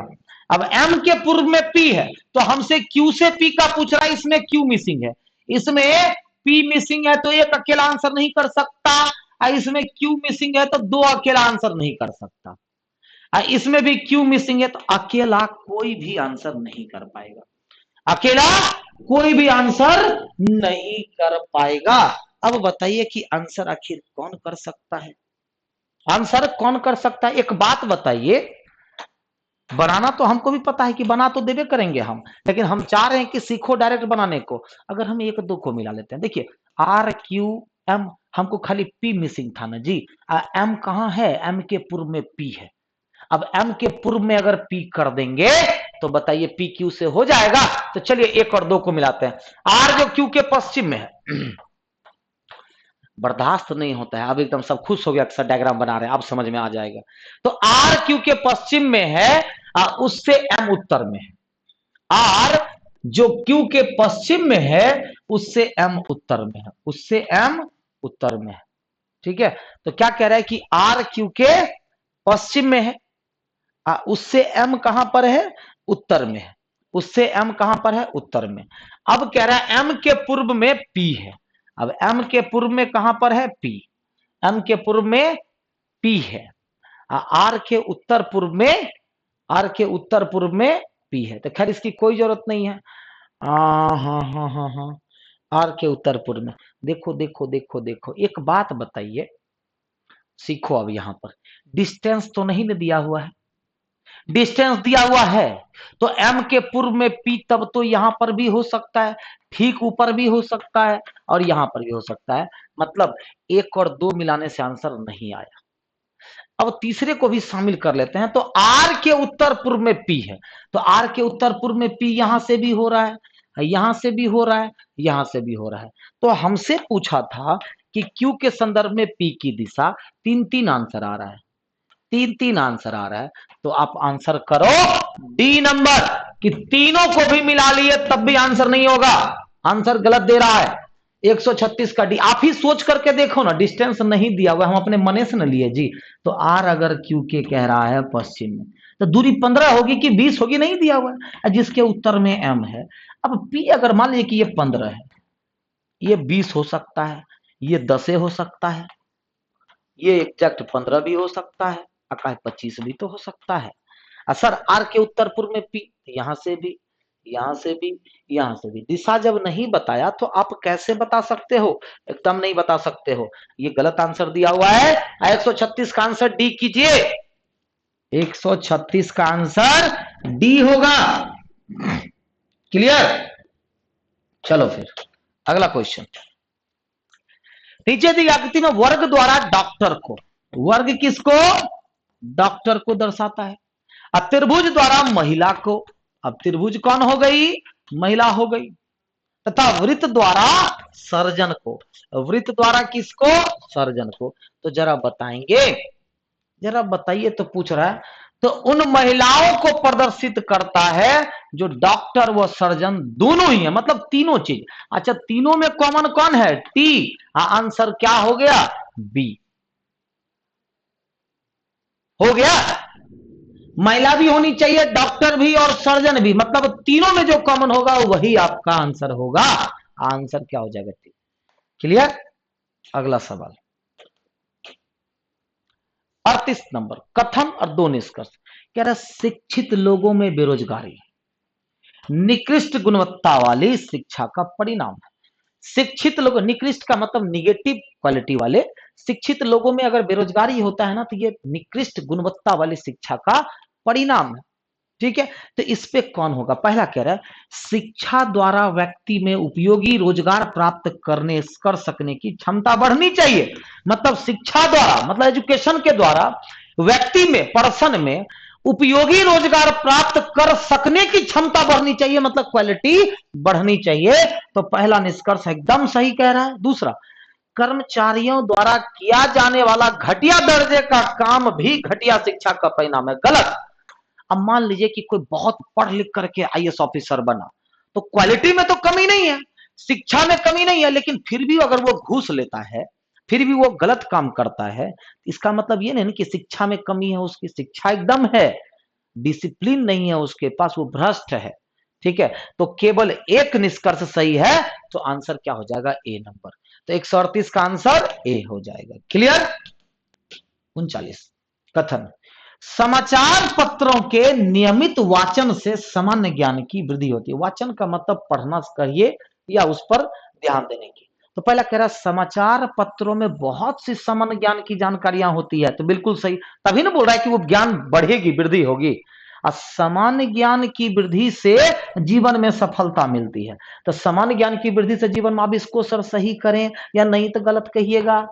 अब एम के पूर्व में पी है, तो हमसे क्यू से पी का पूछ रहा है, इसमें क्यू मिसिंग है, इसमें पी मिसिंग है, तो एक अकेला आंसर नहीं कर सकता। इसमें क्यू मिसिंग है तो 2 अकेला आंसर नहीं कर सकता। इसमें भी क्यू मिसिंग है तो अकेला कोई भी आंसर नहीं कर पाएगा। अकेला कोई भी आंसर नहीं कर पाएगा। अब बताइए कि आंसर आखिर कौन कर सकता है? आंसर कौन कर सकता है? एक बात बताइए, बनाना तो हमको भी पता है कि बना तो देवे करेंगे हम, लेकिन हम चाह रहे हैं कि सीखो डायरेक्ट बनाने को। अगर हम 1 2 को मिला लेते हैं, देखिए RQM हमको खाली पी मिसिंग था ना जी। एम कहां है? एम के पूर्व में पी है। अब एम के पूर्व में अगर पी कर देंगे तो बताइए पी क्यू से हो जाएगा। तो चलिए एक और दो को मिलाते हैं। आर जो क्यू के पश्चिम में है बर्दाश्त नहीं होता है, अब एकदम सब खुश हो गया, अक्सर डायग्राम बना रहे हैं, अब समझ में आ जाएगा। तो आर क्यू के पश्चिम में है, उससे एम उत्तर में है। आर जो क्यू के पश्चिम में है उससे एम उत्तर में है, उससे एम उत्तर में है। ठीक है, तो क्या कह रहा है कि आर क्यू के पश्चिम में है, उससे एम कहां पर है? उत्तर में है। उससे एम कहां पर है? उत्तर में। अब कह रहा है एम के पूर्व में पी है। अब एम के पूर्व में कहां पर है? पी। एम के पूर्व में पी है, आर के उत्तर पूर्व में, आर के उत्तर पूर्व में पी है। तो खैर इसकी कोई जरूरत नहीं है। हाँ हाँ हाँ हाँ हाँ, आर के उत्तर पूर्व में। देखो देखो देखो देखो, एक बात बताइए, सीखो अब यहां पर डिस्टेंस तो नहीं दिया हुआ है। डिस्टेंस दिया हुआ है तो एम के पूर्व में पी, तब तो यहां पर भी हो सकता है, ठीक ऊपर भी हो सकता है और यहां पर भी हो सकता है। मतलब एक और दो मिलाने से आंसर नहीं आया। अब तीसरे को भी शामिल कर लेते हैं। तो आर के उत्तर पूर्व में पी है, तो आर के उत्तर पूर्व में पी यहां से भी हो रहा है, यहां से भी हो रहा है, यहां से भी हो रहा है। तो हमसे पूछा था कि क्यू के संदर्भ में पी की दिशा, तीन तीन आंसर आ रहा है, तीन तीन आंसर आ रहा है। तो आप आंसर करो डी नंबर, कि तीनों को भी मिला लिए तब भी आंसर नहीं होगा, आंसर गलत दे रहा है। 136 का डी। आप ही सोच करके देखो ना, डिस्टेंस नहीं दिया हुआ, हम अपने मने से न लिए जी। तो आर अगर क्यू के कह रहा है पश्चिम में, तो दूरी 15 होगी कि 20 होगी? नहीं दिया हुआ है, जिसके उत्तर में एम है। अब पी अगर मान लीजिए कि ये 15 है, ये 20 हो सकता है, ये 10 हो सकता है, ये एग्जैक्ट 15 भी हो सकता है, अकाय 25 भी तो हो सकता है। सर आर के उत्तर पूर्व में पी, यहां से भी, यहां से भी, यहां से भी। दिशा जब नहीं बताया तो आप कैसे बता सकते हो? एकदम नहीं बता सकते हो। ये गलत आंसर दिया हुआ है। 136 का आंसर डी कीजिए, 136 का आंसर डी होगा। क्लियर? चलो फिर अगला क्वेश्चन। नीचे दी आकृति में वर्ग द्वारा डॉक्टर को, वर्ग किसको? डॉक्टर को दर्शाता है। अब त्रिभुज द्वारा महिला को, अब त्रिभुज कौन हो गई? महिला हो गई। तथा वृत्त द्वारा सर्जन को, वृत्त द्वारा किसको? सर्जन को। तो जरा बताएंगे, जरा बताइए। तो पूछ रहा है तो उन महिलाओं को प्रदर्शित करता है जो डॉक्टर व सर्जन दोनों ही है, मतलब तीनों चीज। अच्छा तीनों में कॉमन कौन है? टी। आंसर क्या हो गया? बी हो गया। महिला भी होनी चाहिए, डॉक्टर भी और सर्जन भी, मतलब तीनों में जो कॉमन होगा वही आपका आंसर होगा। आंसर क्या हो जाएगा? क्लियर? अगला सवाल 38 नंबर, कथन और दो निष्कर्ष। कह रहा शिक्षित लोगों में बेरोजगारी निकृष्ट गुणवत्ता वाली शिक्षा का परिणाम है। शिक्षित लोग, निकृष्ट का मतलब निगेटिव क्वालिटी वाले, शिक्षित लोगों में अगर बेरोजगारी होता है ना तो ये निकृष्ट गुणवत्ता वाली शिक्षा का परिणाम है। ठीक है, तो इस पे कौन होगा? पहला कह रहा है शिक्षा द्वारा व्यक्ति में उपयोगी रोजगार प्राप्त करने कर सकने की क्षमता बढ़नी चाहिए। मतलब शिक्षा द्वारा, मतलब एजुकेशन के द्वारा व्यक्ति में, पर्सन में उपयोगी रोजगार प्राप्त कर सकने की क्षमता बढ़नी चाहिए, मतलब क्वालिटी बढ़नी चाहिए। तो पहला निष्कर्ष एकदम सही कह रहा है। दूसरा, कर्मचारियों द्वारा किया जाने वाला घटिया दर्जे का काम भी घटिया शिक्षा का परिणाम है। गलत। अब मान लीजिए कि कोई बहुत पढ़ लिख करके आईएएस ऑफिसर बना, तो क्वालिटी में तो कमी नहीं है, शिक्षा में कमी नहीं है, लेकिन फिर भी अगर वो घूस लेता है, फिर भी वो गलत काम करता है, इसका मतलब ये नहीं कि शिक्षा में कमी है, उसकी शिक्षा एकदम है, डिसिप्लिन नहीं है उसके पास, वो भ्रष्ट है। ठीक है, तो केवल एक निष्कर्ष सही है, तो आंसर क्या हो जाएगा? ए नंबर। तो 138 का आंसर ए हो जाएगा। क्लियर? 39, कथन समाचार पत्रों के नियमित वाचन से सामान्य ज्ञान की वृद्धि होती है। वाचन का मतलब पढ़ना कहिए या उस पर ध्यान देने की। तो पहला कह रहा है समाचार पत्रों में बहुत सी सामान्य ज्ञान की जानकारियां होती है, तो बिल्कुल सही, तभी ना बोल रहा है कि वो ज्ञान बढ़ेगी, वृद्धि होगी। और सामान्य ज्ञान की वृद्धि से जीवन में सफलता मिलती है। तो सामान्य ज्ञान की वृद्धि से जीवन में, आप इसको सर सही करें या नहीं तो गलत कहिएगा।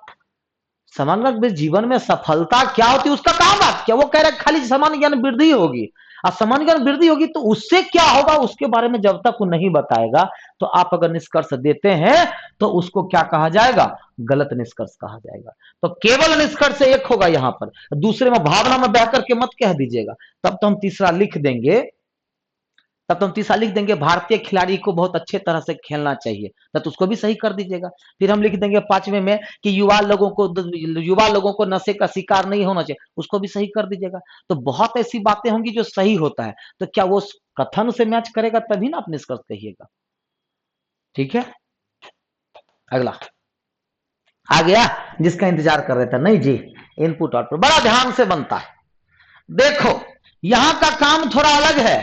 सामान्य जीवन में सफलता क्या होती है उसका कहा बात, क्या वो कह रहे खाली सामान्य ज्ञान वृद्धि होगी, और सामान्य ज्ञान वृद्धि होगी तो उससे क्या होगा उसके बारे में जब तक वो नहीं बताएगा तो आप अगर निष्कर्ष देते हैं तो उसको क्या कहा जाएगा, गलत निष्कर्ष कहा जाएगा। तो केवल निष्कर्ष एक होगा यहां पर, दूसरे में भावना में बह करके मत कह दीजिएगा। तब तो हम तीसरा लिख देंगे, भारतीय खिलाड़ी को बहुत अच्छे तरह से खेलना चाहिए, तो उसको भी सही कर दीजिएगा। फिर हम लिख देंगे पांचवें में कि युवा लोगों को नशे का शिकार नहीं होना चाहिए, उसको भी सही कर दीजिएगा। तो बहुत ऐसी बातें होंगी जो सही होता है, तो क्या वो कथन से मैच करेगा तभी ना आप निष्कर्ष कहिएगा। ठीक है, अगला आ गया जिसका इंतजार कर रहे थे। नहीं जी, इनपुट आउटपुट बड़ा ध्यान से बनता है। देखो यहां का काम थोड़ा अलग है।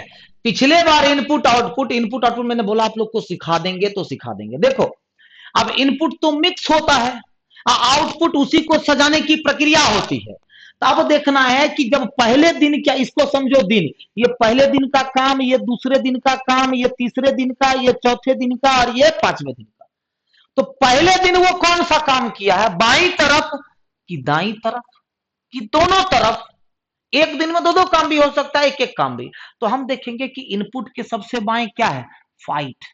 पिछले बार इनपुट आउटपुट मैंने बोला आप लोग को सिखा देंगे तो सिखा देंगे। देखो अब इनपुट तो मिक्स होता है, आउटपुट उसी को सजाने की प्रक्रिया होती है। तो अब देखना है कि जब पहले दिन, क्या इसको समझो दिन, ये पहले दिन का काम, ये दूसरे दिन का काम, ये तीसरे दिन का, ये चौथे दिन का और ये पांचवें दिन का। तो पहले दिन वो कौन सा काम किया है, बाईं तरफ कि दाईं तरफ कि दोनों तरफ, एक दिन में दो दो काम भी हो सकता है, एक एक काम भी। तो हम देखेंगे कि इनपुट के सबसे बाएं क्या है, फाइट,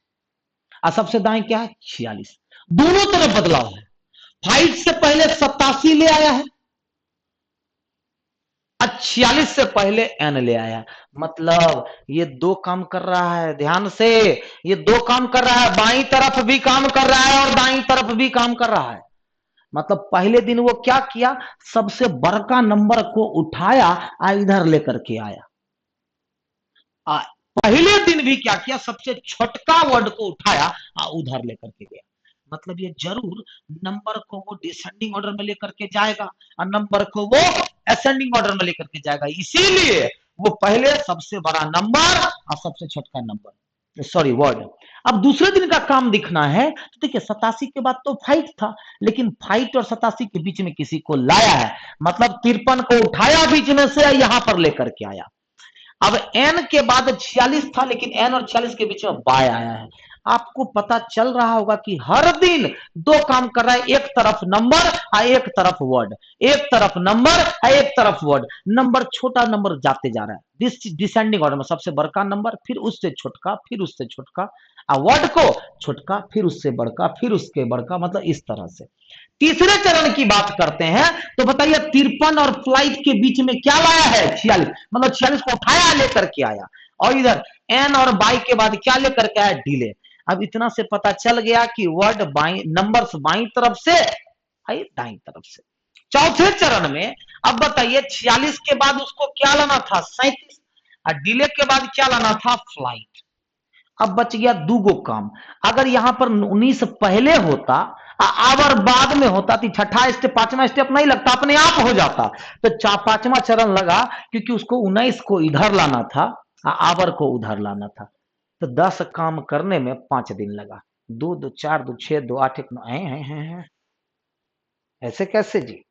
और सबसे दाएं क्या है, 46। दोनों तरफ बदलाव है। फाइट से पहले 87 ले आया है, 46 से पहले एन ले आया। मतलब ये दो काम कर रहा है, ध्यान से, ये दो काम कर रहा है, बाईं तरफ भी काम कर रहा है और दाईं तरफ भी काम कर रहा है। मतलब पहले दिन वो क्या किया, सबसे बड़का नंबर को उठाया आ इधर लेकर के आया। पहले दिन भी क्या किया, सबसे छोटका वर्ड को उठाया आ उधर लेकर के गया। मतलब ये जरूर नंबर को वो डिसेंडिंग ऑर्डर में लेकर के जाएगा और नंबर को वो असेंडिंग ऑर्डर में लेकर के जाएगा। इसीलिए वो पहले सबसे बड़ा नंबर और सबसे छोटका नंबर, सॉरी वर्ड। अब दूसरे दिन का काम दिखना है तो देखिए 87 के बाद तो फाइट था, लेकिन फाइट और 87 के बीच में किसी को लाया है, मतलब 53 को उठाया बीच में से यहां पर लेकर के आया। अब एन के बाद 46 था, लेकिन एन और 46 के बीच में बाय आया है। आपको पता चल रहा होगा कि हर दिन दो काम कर रहा है, एक तरफ नंबर और एक तरफ वर्ड, एक तरफ नंबर और एक तरफ वर्ड। नंबर छोटा नंबर जाते जा रहा है डिसेंडिंग ऑर्डर में, सबसे बड़का नंबर, फिर उससे छोटका, फिर उससे छोटका, और वर्ड को छोटका, फिर उससे बड़का, फिर उसके बड़का, मतलब इस तरह से। तीसरे चरण की बात करते हैं तो बताइए 53 और फ्लाइट के बीच में क्या लाया है, 46, मतलब 46 को उठाया लेकर के आया, और इधर एन और बाई के बाद क्या लेकर के आया, डिले। अब इतना से पता चल गया कि वर्ड बाई, नंबर्स बाई तरफ से आई दाई तरफ से। चौथे चरण में अब बताइए 46 के बाद उसको क्या लाना था, 37, और डिले के बाद क्या लाना था, फ्लाइट। अब बच गया दूगो काम। अगर यहां पर 19 पहले होता और बाद में होता तो छठा स्टेप, पांचवा स्टेप नहीं लगता, अपने आप हो जाता। तो पांचवा चरण लगा क्योंकि उसको 19 को इधर लाना था, आवर को उधर लाना था। तो 10 काम करने में 5 दिन लगा। 2 2 4 2 6 2 8 1 9 है। ऐसे कैसे जी?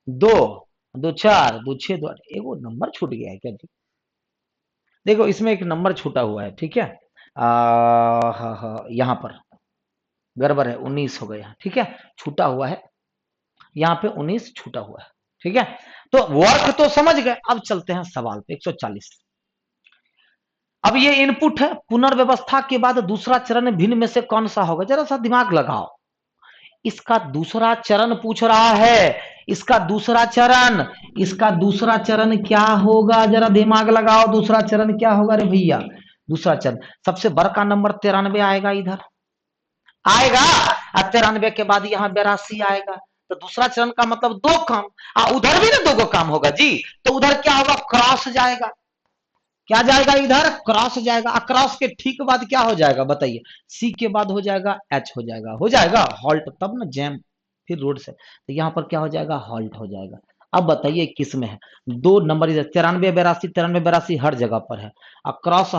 2 2 4 2 6 2 8, एगो नंबर छूट गया है क्या जी? देखो इसमें एक नंबर छूटा हुआ है, ठीक है, यहां पर गड़बड़ है, 19 हो गया, ठीक है, छूटा हुआ है यहाँ पे, 19 छूटा हुआ है, ठीक है। तो वर्क तो समझ गए, अब चलते हैं सवाल पे। 140। अब ये इनपुट है, पुनर्व्यवस्था के बाद दूसरा चरण भिन्न में से कौन सा होगा, जरा सा दिमाग लगाओ। इसका दूसरा चरण पूछ रहा है, इसका दूसरा चरण क्या होगा, जरा दिमाग लगाओ, दूसरा चरण क्या होगा रे भैया। दूसरा चरण सबसे बड़का नंबर 93 आएगा, इधर आएगा, और 93 के बाद यहाँ 82 आएगा। तो दूसरा चरण का मतलब दो काम, उधर भी ना दो काम होगा जी। तो उधर क्या होगा, क्रॉस जाएगा, क्या जाएगा, इधर क्रॉस जाएगा। क्रॉस के ठीक बाद क्या हो जाएगा बताइए, सी के बाद हो जाएगा एच, हो जाएगा हॉल्ट, तब ना जैम, फिर रोड से। तो यहाँ पर क्या हो जाएगा, हॉल्ट हो जाएगा। अब बताइए किस में है, दो नंबर इधर 93 82 हर जगह पर है, और क्रॉस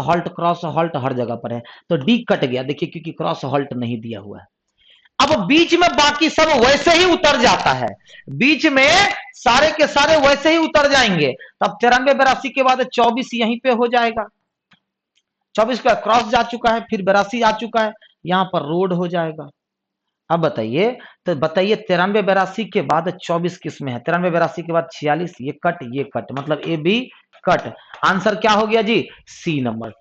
हॉल्ट हर जगह पर है। तो डी कट गया, देखिए क्योंकि क्रॉस हॉल्ट नहीं दिया हुआ है। अब बीच में बाकी सब वैसे ही उतर जाता है, बीच में सारे के सारे वैसे ही उतर जाएंगे। तब 93 82 के बाद 24 यहीं पे हो जाएगा। 24 का क्रॉस जा चुका है, फिर 82 आ चुका है, यहां पर रोड हो जाएगा। अब बताइए, तो बताइए 93 82 के बाद 24 किस में है? 93 82 के बाद 46, ये कट, मतलब ए बी कट। आंसर क्या हो गया जी? सी नंबर,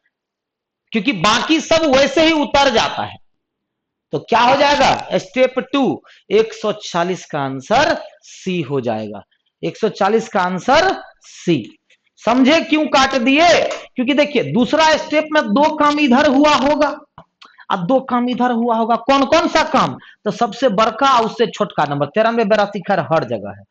क्योंकि बाकी सब वैसे ही उतर जाता है। तो क्या हो जाएगा? स्टेप 2 140 का आंसर सी हो जाएगा। 140 का आंसर सी। समझे क्यों काट दिए? क्योंकि देखिए दूसरा स्टेप में दो काम इधर हुआ होगा, अब दो काम इधर हुआ होगा। कौन कौन सा काम? तो सबसे बड़का उससे छोटका नंबर 93 82 खैर हर जगह है।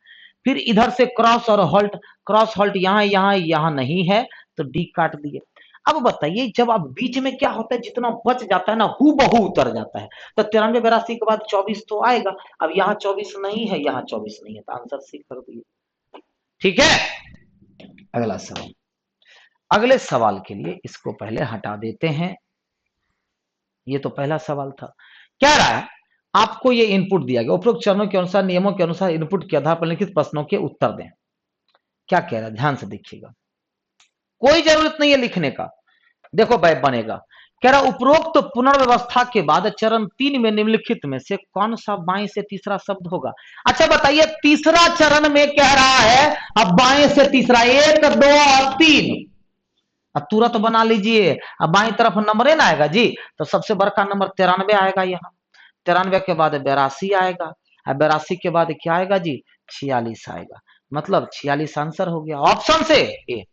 फिर इधर से क्रॉस और हॉल्ट, क्रॉस हॉल्ट यहां नहीं है, तो डी काट दिए। अब बताइए जब आप बीच में क्या होता है, जितना बच जाता है ना हु बहू उतर जाता है। तो 93 82 के बाद 24 तो आएगा। अब यहाँ 24 नहीं है, यहाँ 24 नहीं है, तो आंसर सी कर दिए। ठीक है, अगला सवाल। अगले सवाल के लिए इसको पहले हटा देते हैं। ये तो पहला सवाल था। क्या रहा है, आपको ये इनपुट दिया गया, उपरोक्त चरणों के अनुसार नियमों के अनुसार इनपुट के आधार पर लिखित प्रश्नों के उत्तर दें। क्या कह रहा है, ध्यान से देखिएगा, कोई जरूरत नहीं है लिखने का। देखो भाई बनेगा, कह रहा उपरोक्त तो पुनर्व्यवस्था के बाद चरण 3 में निम्नलिखित में से कौन सा बाएं से तीसरा शब्द होगा? अच्छा बताइए, तीसरा चरण में कह रहा है, अब बाएं से तीसरा 1 2 और 3, अब तुरंत बना लीजिए। अब बाई तरफ नंबर ना आएगा जी, तो सबसे बड़का नंबर 93 आएगा यहाँ। 93 के बाद 82 आएगा, अब 82 के बाद क्या आएगा जी? 46 आएगा। मतलब 46 आंसर हो गया ऑप्शन से ए।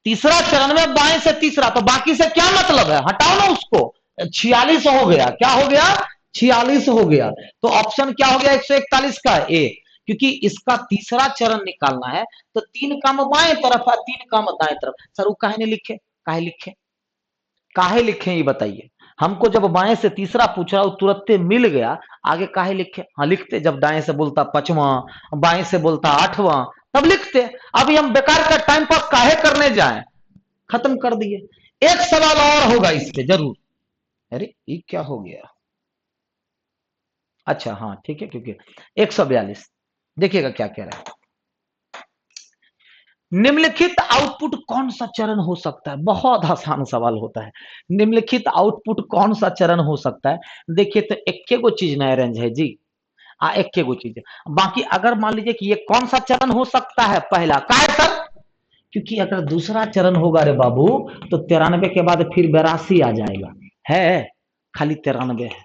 तीसरा चरण में बाएं से तीसरा, तो बाकी से क्या मतलब है, हटाओ ना उसको। 46 हो गया, क्या हो गया? 46 हो गया। तो ऑप्शन क्या हो गया 141 का ए, क्योंकि इसका तीसरा चरण निकालना है। तो 3 काम बाएं तरफ है, 3 काम दाएं तरफ। सर वो काहे नहीं लिखे, काहे लिखे, काहे लिखे ये बताइए। हमको जब बाएं से तीसरा पूछ रहा, तुरंत मिल गया, आगे काहे लिखे? हाँ लिखते, जब दाएं से बोलता 5वां, बाएं से बोलता 8वां, तब लिखते। अभी हम बेकार का टाइम पास काहे करने जाएं, खत्म कर दिए। एक सवाल और होगा इस पे जरूर। अरे ये क्या हो गया? अच्छा हाँ ठीक है, क्योंकि 142 देखिएगा क्या कह रहा है। निम्नलिखित आउटपुट कौन सा चरण हो सकता है? बहुत आसान सवाल होता है। निम्नलिखित आउटपुट कौन सा चरण हो सकता है? देखिए तो एक गो चीज ना अरेंज है जी, एक गो चीज है। बाकी अगर मान लीजिए कि ये कौन सा चरण हो सकता है, पहला का है सर, क्योंकि अगर दूसरा चरण होगा रे बाबू, तो 93 के बाद फिर 82 आ जाएगा। है खाली 93 है,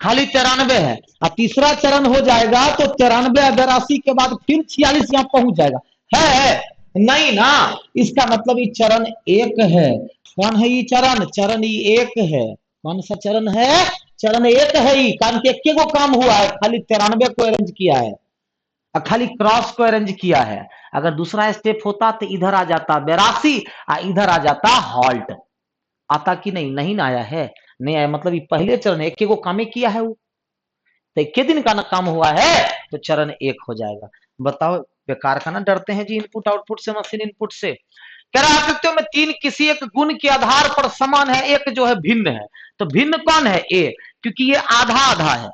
खाली 93 है। और तीसरा चरण हो जाएगा तो 93 82 के बाद फिर 46 यहां पहुंच जाएगा। है नहीं ना, इसका मतलब ये चरण एक है। कौन है ये चरण? चरण ये एक है। कौन सा चरण है? चरण एक है ही, कारण के एक को काम हुआ है, खाली 93 को अरेंज किया है, खाली क्रॉस को अरेंज किया है। अगर दूसरा स्टेप होता तो इधर आ जाता 82, इधर आ जाता हॉल्ट। आता कि नहीं? नहीं ना आया है, नहीं आया, मतलब ये पहले चरण एक को काम किया है वो, तो एक दिन का ना काम हुआ है, तो चरण एक हो जाएगा। बताओ, बेकार का ना डरते हैं जी इनपुट आउटपुट से, मशीन इनपुट से। कह रहा सकते हो मैं 3 किसी एक गुण के आधार पर समान है, एक जो है भिन्न है। तो भिन्न कौन है? ए, क्योंकि ये आधा आधा है,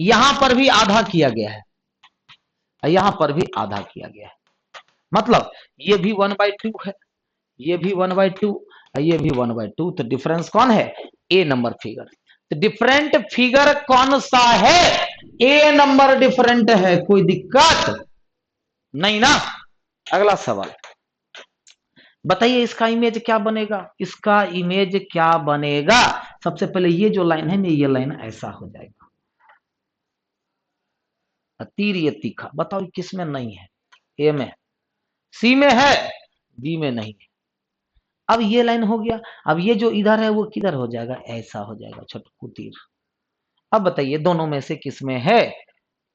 यहां पर भी आधा किया गया है, यहां पर भी आधा किया गया है। मतलब ये भी 1/2 है, ये भी 1/2, ये भी 1/2। तो डिफरेंस कौन है? ए नंबर फिगर। तो डिफरेंट फिगर कौन सा है? ए नंबर डिफरेंट है, कोई दिक्कत नहीं ना। अगला सवाल बताइए, इसका इमेज क्या बनेगा? इसका इमेज क्या बनेगा? सबसे पहले ये जो लाइन है ना, ये लाइन ऐसा हो जाएगा, तीर ये तीखा। बताओ किस में नहीं है? ए में, सी में है, डी में नहीं है। अब ये लाइन हो गया, अब ये जो इधर है वो किधर हो जाएगा? ऐसा हो जाएगा, छटकू तीर। अब बताइए दोनों में से किस में है,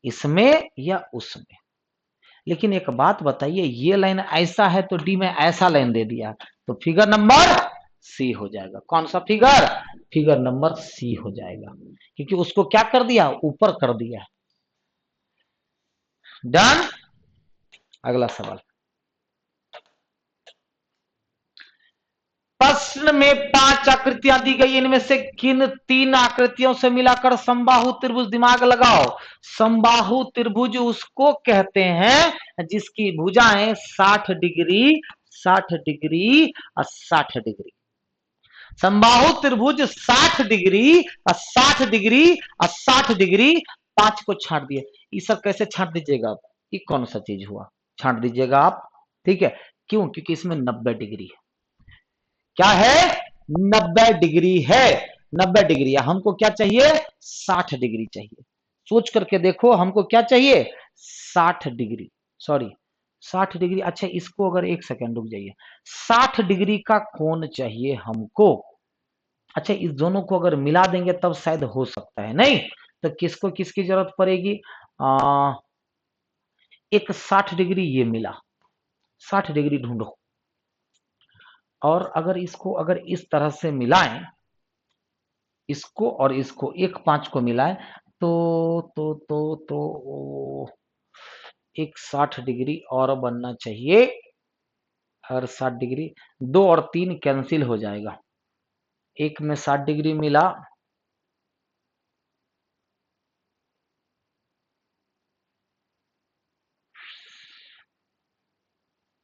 इसमें या उसमें? लेकिन एक बात बताइए, ये लाइन ऐसा है तो डी में ऐसा लाइन दे दिया, तो फिगर नंबर सी हो जाएगा। कौन सा फिगर? फिगर नंबर सी हो जाएगा, क्योंकि उसको क्या कर दिया? ऊपर कर दिया। डन। अगला सवाल, प्रश्न में 5 5 आकृतियां दी गई, इनमें से किन 3 आकृतियों से मिलाकर समबाहु त्रिभुज, दिमाग लगाओ, समबाहु त्रिभुज उसको कहते हैं जिसकी भुजाएं 60 डिग्री, 60 डिग्री और 60 डिग्री। समबाहु त्रिभुज 60 डिग्री और 60 डिग्री और 60 डिग्री। 5 को छांट दिए, ये सब कैसे छांट दीजिएगा आप, ये कौन सा चीज हुआ, छांट दीजिएगा आप, ठीक है। क्यों? क्योंकि इसमें 90 डिग्री है। क्या है? 90 डिग्री है, 90 डिग्री। हमको क्या चाहिए? 60 डिग्री चाहिए। सोच करके देखो, हमको क्या चाहिए? 60 डिग्री, सॉरी 60 डिग्री। अच्छा, इसको अगर एक सेकंड रुक जाइए, 60 डिग्री का कोण चाहिए हमको। अच्छा, इस दोनों को अगर मिला देंगे तब शायद हो सकता है, नहीं तो किसको किसकी जरूरत पड़ेगी? एक 60 डिग्री ये मिला, 60 डिग्री ढूंढो। और अगर इसको अगर इस तरह से मिलाएं, इसको और इसको, एक 5 को मिलाएं तो एक 60 डिग्री और बनना चाहिए। और 60 डिग्री, 2 और 3 कैंसिल हो जाएगा, एक में 60 डिग्री मिला,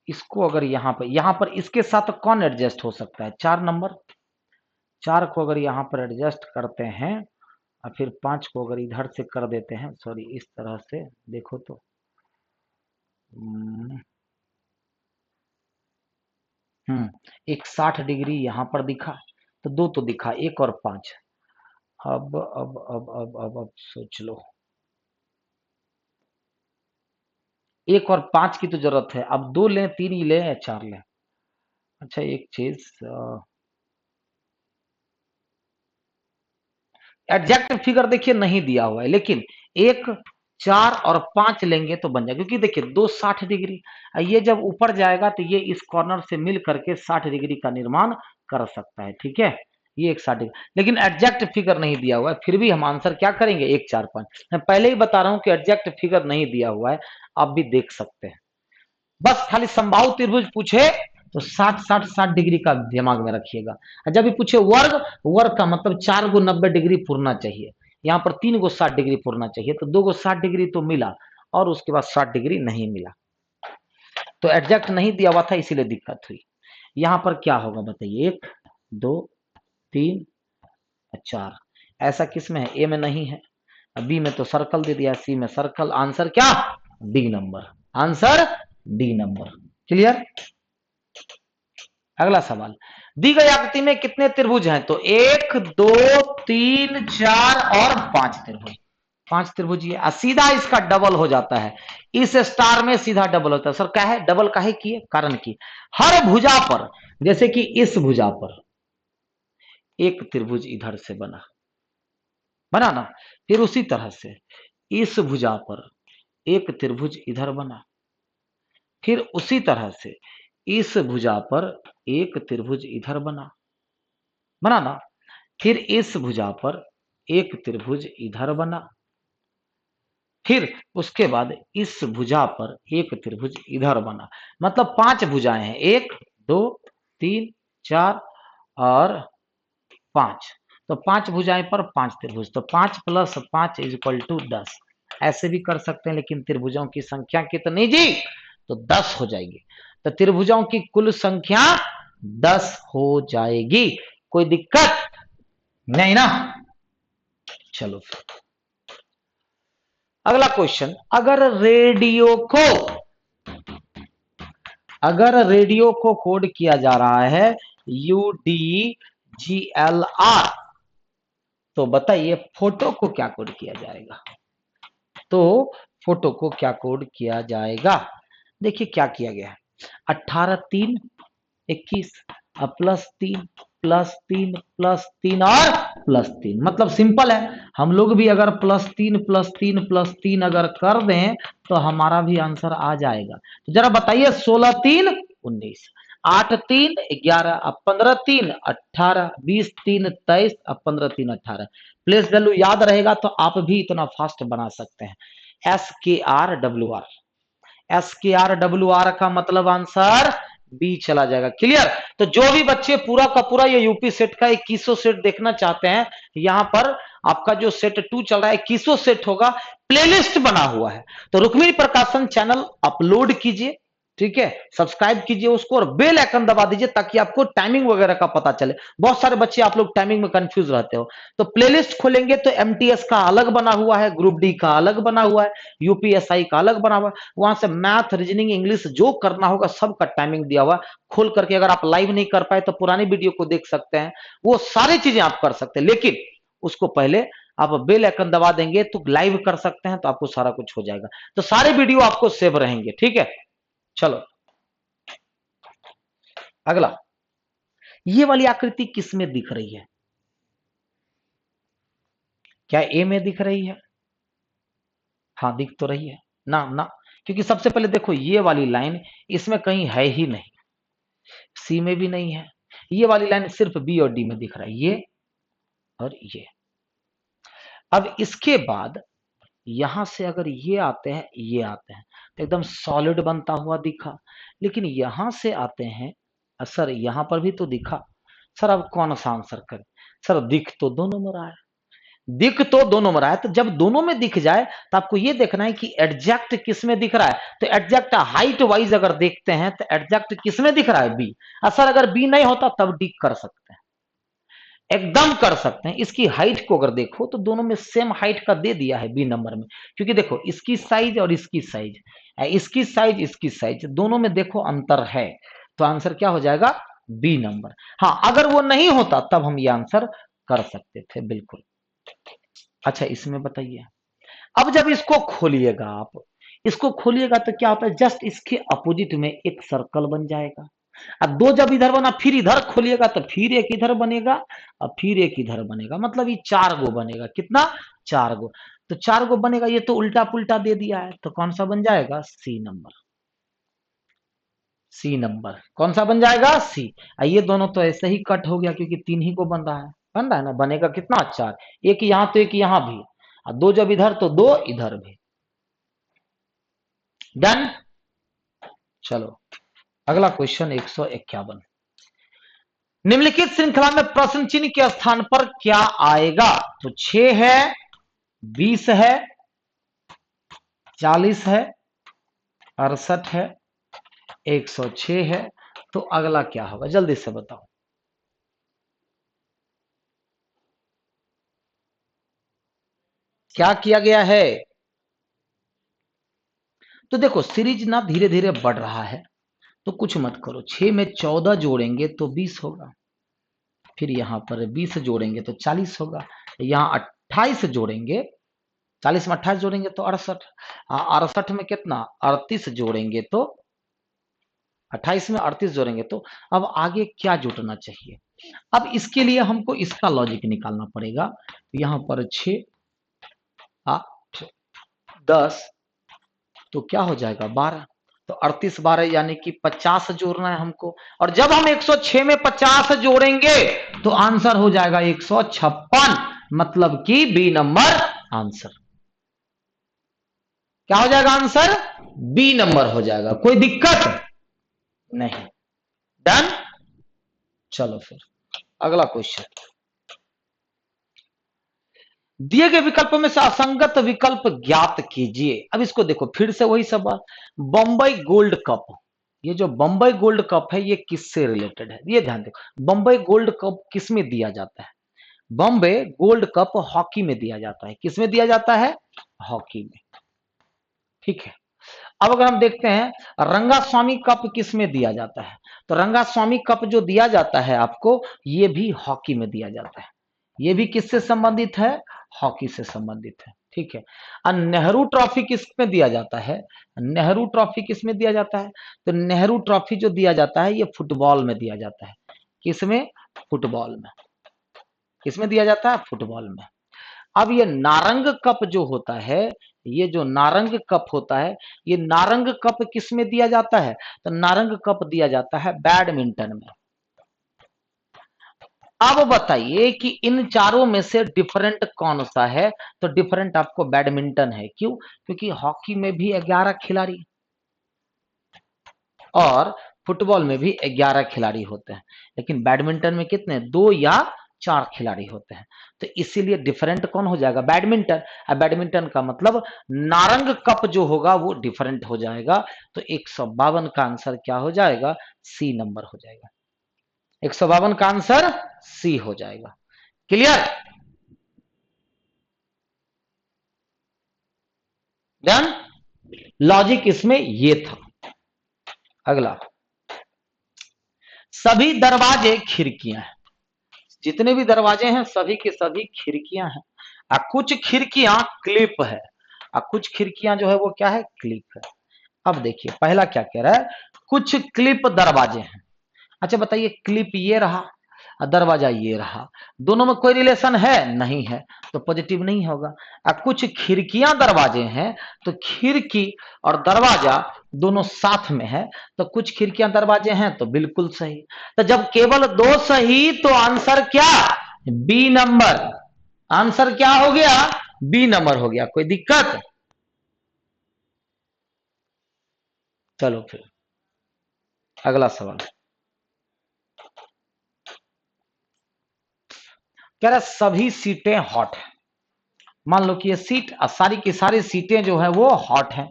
इसको अगर यहां पर इसके साथ कौन एडजस्ट हो सकता है? 4 नंबर, 4 को अगर यहां पर एडजस्ट करते हैं और फिर 5 को अगर इधर से कर देते हैं, सॉरी इस तरह से देखो तो एक 60 डिग्री यहां पर दिखा, तो 2 तो दिखा, 1 और 5। अब सोच लो, 1 और 5 की तो जरूरत है। अब 2 लें, 3 ही लें या 4 लें? अच्छा, एक चीज, एग्जैक्ट फिगर देखिए नहीं दिया हुआ है, लेकिन 1, 4 और 5 लेंगे तो बन जाएगा। क्योंकि देखिए 2 60 डिग्री, ये जब ऊपर जाएगा तो ये इस कॉर्नर से मिल करके 60 डिग्री का निर्माण कर सकता है, ठीक है। ये एक 60 डिग्री, लेकिन एग्जैक्ट फिगर नहीं दिया हुआ है, फिर भी हम आंसर क्या करेंगे? 1, 4, 5। मैं पहले ही बता रहा हूं कि एग्जैक्ट फिगर नहीं दिया हुआ है, आप भी देख सकते हैं। बस खाली समबाहु त्रिभुज पूछे तो 60 60 60 डिग्री का दिमाग में रखिएगा। जब भी पूछे वर्ग, वर्ग का मतलब 4 को 90 डिग्री पूरना चाहिए, यहाँ पर 3 को 60 डिग्री पूरना चाहिए, तो 2 को 60 डिग्री तो मिला और उसके बाद 60 डिग्री नहीं मिला, तो एग्जैक्ट नहीं दिया हुआ था, इसीलिए दिक्कत हुई। यहाँ पर क्या होगा बताइए? 1, 2, 3, 4। ऐसा किस में है? ए में नहीं है, बी में तो सर्कल दे दिया, सी में सर्कल। आंसर क्या? D number, answer D number. Clear? अगला सवाल, दी गई आकृति में कितने त्रिभुज हैं? तो 1, 2, 3, 4 और 5 त्रिभुज, 5 त्रिभुज। ये सीधा इसका डबल हो जाता है, इस स्टार में सीधा डबल होता है। सर क्या है डबल? काहे किए? कारण की हर भुजा पर, जैसे कि इस भुजा पर एक त्रिभुज इधर से बना, बना ना, फिर उसी तरह से इस भुजा पर एक त्रिभुज इधर बना, फिर उसी तरह से इस भुजा पर एक त्रिभुज इधर बना, बना ना, फिर इस भुजा पर एक त्रिभुज इधर बना, फिर उसके बाद इस भुजा पर एक त्रिभुज इधर बना। मतलब 5 भुजाएं हैं, 1, 2, 3, 4 और 5। तो 5 भुजाएं पर 5 त्रिभुज, तो 5 + 5 = 10। ऐसे भी कर सकते हैं, लेकिन त्रिभुजों की संख्या कितनी जी? तो 10 हो जाएगी। तो त्रिभुजों की कुल संख्या 10 हो जाएगी। कोई दिक्कत नहीं ना? चलो अगला क्वेश्चन, अगर रेडियो को कोड किया जा रहा है UDGLR, तो बताइए फोटो को क्या कोड किया जाएगा? तो फोटो को क्या कोड किया जाएगा? देखिए क्या किया गया है, 18, 3, 21 +3 +3 +3 और +3। मतलब सिंपल है, हम लोग भी अगर +3 +3 +3 अगर कर दें तो हमारा भी आंसर आ जाएगा। तो जरा बताइए, 16 3 19, 8 3 11, 15 3 18, 20 3 23, 15 3 18। प्लेस वैल्यू याद रहेगा तो आप भी इतना फास्ट बना सकते हैं। SKRWR, SKRWR का मतलब आंसर बी चला जाएगा। क्लियर? तो जो भी बच्चे पूरा का पूरा ये यूपी सेट का 2100 सेट देखना चाहते हैं, यहां पर आपका जो सेट 2 चल रहा है 2100 सेट होगा, प्लेलिस्ट बना हुआ है। तो रुक्मिणी प्रकाशन चैनल अपलोड कीजिए, ठीक है, सब्सक्राइब कीजिए उसको और बेल आइकन दबा दीजिए ताकि आपको टाइमिंग वगैरह का पता चले। बहुत सारे बच्चे आप लोग टाइमिंग में कंफ्यूज रहते हो। तो प्लेलिस्ट खोलेंगे तो एमटीएस का अलग बना हुआ है, ग्रुप डी का अलग बना हुआ है, यूपीएसआई का अलग बना हुआ है, वहां से मैथ, रीजनिंग, इंग्लिश जो करना होगा सबका टाइमिंग दिया हुआ है। खोल करके अगर आप लाइव नहीं कर पाए तो पुरानी वीडियो को देख सकते हैं, वो सारी चीजें आप कर सकते हैं। लेकिन उसको पहले आप बेल आइकन दबा देंगे तो लाइव कर सकते हैं, तो आपको सारा कुछ हो जाएगा। तो सारे वीडियो आपको सेव रहेंगे, ठीक है। चलो अगला, ये वाली आकृति किस में दिख रही है? क्या ए में दिख रही है? हाँ दिख तो रही है ना ना, क्योंकि सबसे पहले देखो ये वाली लाइन इसमें कहीं है ही नहीं, सी में भी नहीं है, ये वाली लाइन सिर्फ बी और डी में दिख रहा है, ये और ये। अब इसके बाद यहां से अगर ये आते हैं, ये आते हैं तो एकदम सॉलिड बनता हुआ दिखा, लेकिन यहां से आते हैं, सर यहां पर भी तो दिखा। सर अब कौन सा आंसर करें? सर दिख तो दोनों में रहा है, दिख तो दोनों में रहा है। तो जब दोनों में दिख जाए तो आपको ये देखना है कि एडजेक्ट किस में दिख रहा है। तो एडजेक्ट हाइट वाइज अगर देखते हैं तो एडजेक्ट किस में दिख रहा है? बी। सर अगर बी नहीं होता तब डी कर सकते हैं, एकदम कर सकते हैं। इसकी हाइट को अगर देखो तो दोनों में सेम हाइट का दे दिया है बी नंबर में, क्योंकि देखो इसकी साइज और इसकी साइज, इसकी साइज दोनों में देखो अंतर है, तो आंसर क्या हो जाएगा? B number. हाँ अगर वो नहीं होता तब हम ये आंसर कर सकते थे, बिल्कुल। अच्छा इसमें बताइए, अब जब इसको खोलिएगा, आप इसको खोलिएगा तो क्या होता है, जस्ट इसके अपोजिट में एक सर्कल बन जाएगा। अब दो जब इधर बना फिर इधर खोलिएगा तो फिर एक इधर बनेगा और फिर एक इधर बनेगा, मतलब ये 4 गो बनेगा। कितना? 4 गो। तो 4 गो बनेगा, ये तो उल्टा पुल्टा दे दिया है, तो कौन सा बन जाएगा? सी नंबर। सी नंबर कौन सा बन जाएगा? सी। ये दोनों तो ऐसे ही कट हो गया क्योंकि 3 ही को बन रहा है ना, बनेगा कितना? 4। एक यहां तो एक यहां भी, और 2 जब इधर तो 2 इधर भी। डन। चलो अगला क्वेश्चन 151, निम्नलिखित श्रृंखला में प्रश्न चिन्ह के स्थान पर क्या आएगा? तो 6 है, 20 है, 40 है, 68 है, 106 है। तो अगला क्या होगा? जल्दी से बताओ। क्या किया गया है? तो देखो सीरीज ना धीरे धीरे बढ़ रहा है, तो कुछ मत करो। 6 में 14 जोड़ेंगे तो 20 होगा, फिर यहां पर 20 जोड़ेंगे तो 40 होगा, यहां 28 जोड़ेंगे, 40 में 28 जोड़ेंगे तो 68, 68 में कितना? 38 जोड़ेंगे तो 28 में 38 जोड़ेंगे तो अब आगे क्या जुटना चाहिए? अब इसके लिए हमको इसका लॉजिक निकालना पड़ेगा। यहां पर 6 8 10 तो क्या हो जाएगा? 12। तो 38 12 यानी कि 50 जोड़ना है हमको, और जब हम 106 में 50 जोड़ेंगे तो आंसर हो जाएगा 156, मतलब कि बी नंबर आंसर। क्या हो जाएगा आंसर? बी नंबर हो जाएगा। कोई दिक्कत नहीं। डन। चलो फिर अगला क्वेश्चन, दिए गए विकल्पों में से असंगत विकल्प ज्ञात कीजिए। अब इसको देखो फिर से वही सब बात, बंबई गोल्ड कप, ये जो बंबई गोल्ड कप है ये किससे रिलेटेड है? ये ध्यान देखो, बंबई गोल्ड कप किस में दिया जाता है? बॉम्बे गोल्ड कप हॉकी में दिया जाता है। किस में दिया जाता है? हॉकी में। ठीक है। अब अगर हम देखते हैं रंगास्वामी कप किस में दिया जाता है, तो रंगास्वामी कप जो दिया जाता है आपको, ये भी हॉकी में दिया जाता है। ये भी किससे संबंधित है? हॉकी से संबंधित है। ठीक है। और नेहरू ट्रॉफी किस में दिया जाता है? नेहरू ट्रॉफी किस में दिया जाता है? तो नेहरू ट्रॉफी जो दिया जाता है ये फुटबॉल में दिया जाता है। किसमें? फुटबॉल में। किसमें दिया जाता है? फुटबॉल में। अब ये नारंग कप जो होता है, ये जो नारंग कप होता है, ये नारंग कप किस में दिया जाता है? तो नारंग कप दिया जाता है बैडमिंटन में। अब बताइए कि इन चारों में से डिफरेंट कौन सा है? तो डिफरेंट आपको बैडमिंटन है। क्यों? क्योंकि हॉकी में भी 11 खिलाड़ी और फुटबॉल में भी 11 खिलाड़ी होते हैं, लेकिन बैडमिंटन में कितने, 2 या 4 खिलाड़ी होते हैं। तो इसीलिए डिफरेंट कौन हो जाएगा, बैडमिंटन। अब बैडमिंटन का मतलब नारंग कप जो होगा वो डिफरेंट हो जाएगा। तो 152 का आंसर क्या हो जाएगा, सी नंबर हो जाएगा। 152 का आंसर सी हो जाएगा। Clear, done. लॉजिक इसमें ये था। अगला, सभी दरवाजे खिड़कियां हैं, जितने भी दरवाजे हैं सभी के सभी खिड़कियां हैं। कुछ खिड़कियां क्लिप है, कुछ खिड़कियां जो है वो क्या है, क्लिप है। अब देखिए पहला क्या कह रहा है, कुछ क्लिप दरवाजे हैं। अच्छा बताइए, क्लिप ये रहा और दरवाजा ये रहा, दोनों में कोई रिलेशन है, नहीं है, तो पॉजिटिव नहीं होगा। कुछ खिड़कियां दरवाजे हैं, तो खिड़की और दरवाजा दोनों साथ में है, तो कुछ खिड़कियां दरवाजे हैं, तो बिल्कुल सही। तो जब केवल 2 सही, तो आंसर क्या, बी नंबर। आंसर क्या हो गया, बी नंबर हो गया। कोई दिक्कत, चलो फिर अगला सवाल। कह रहा सभी सीटें हॉट है। मान लो कि ये सीट, सारी की सारी सीटें जो है वो हॉट है,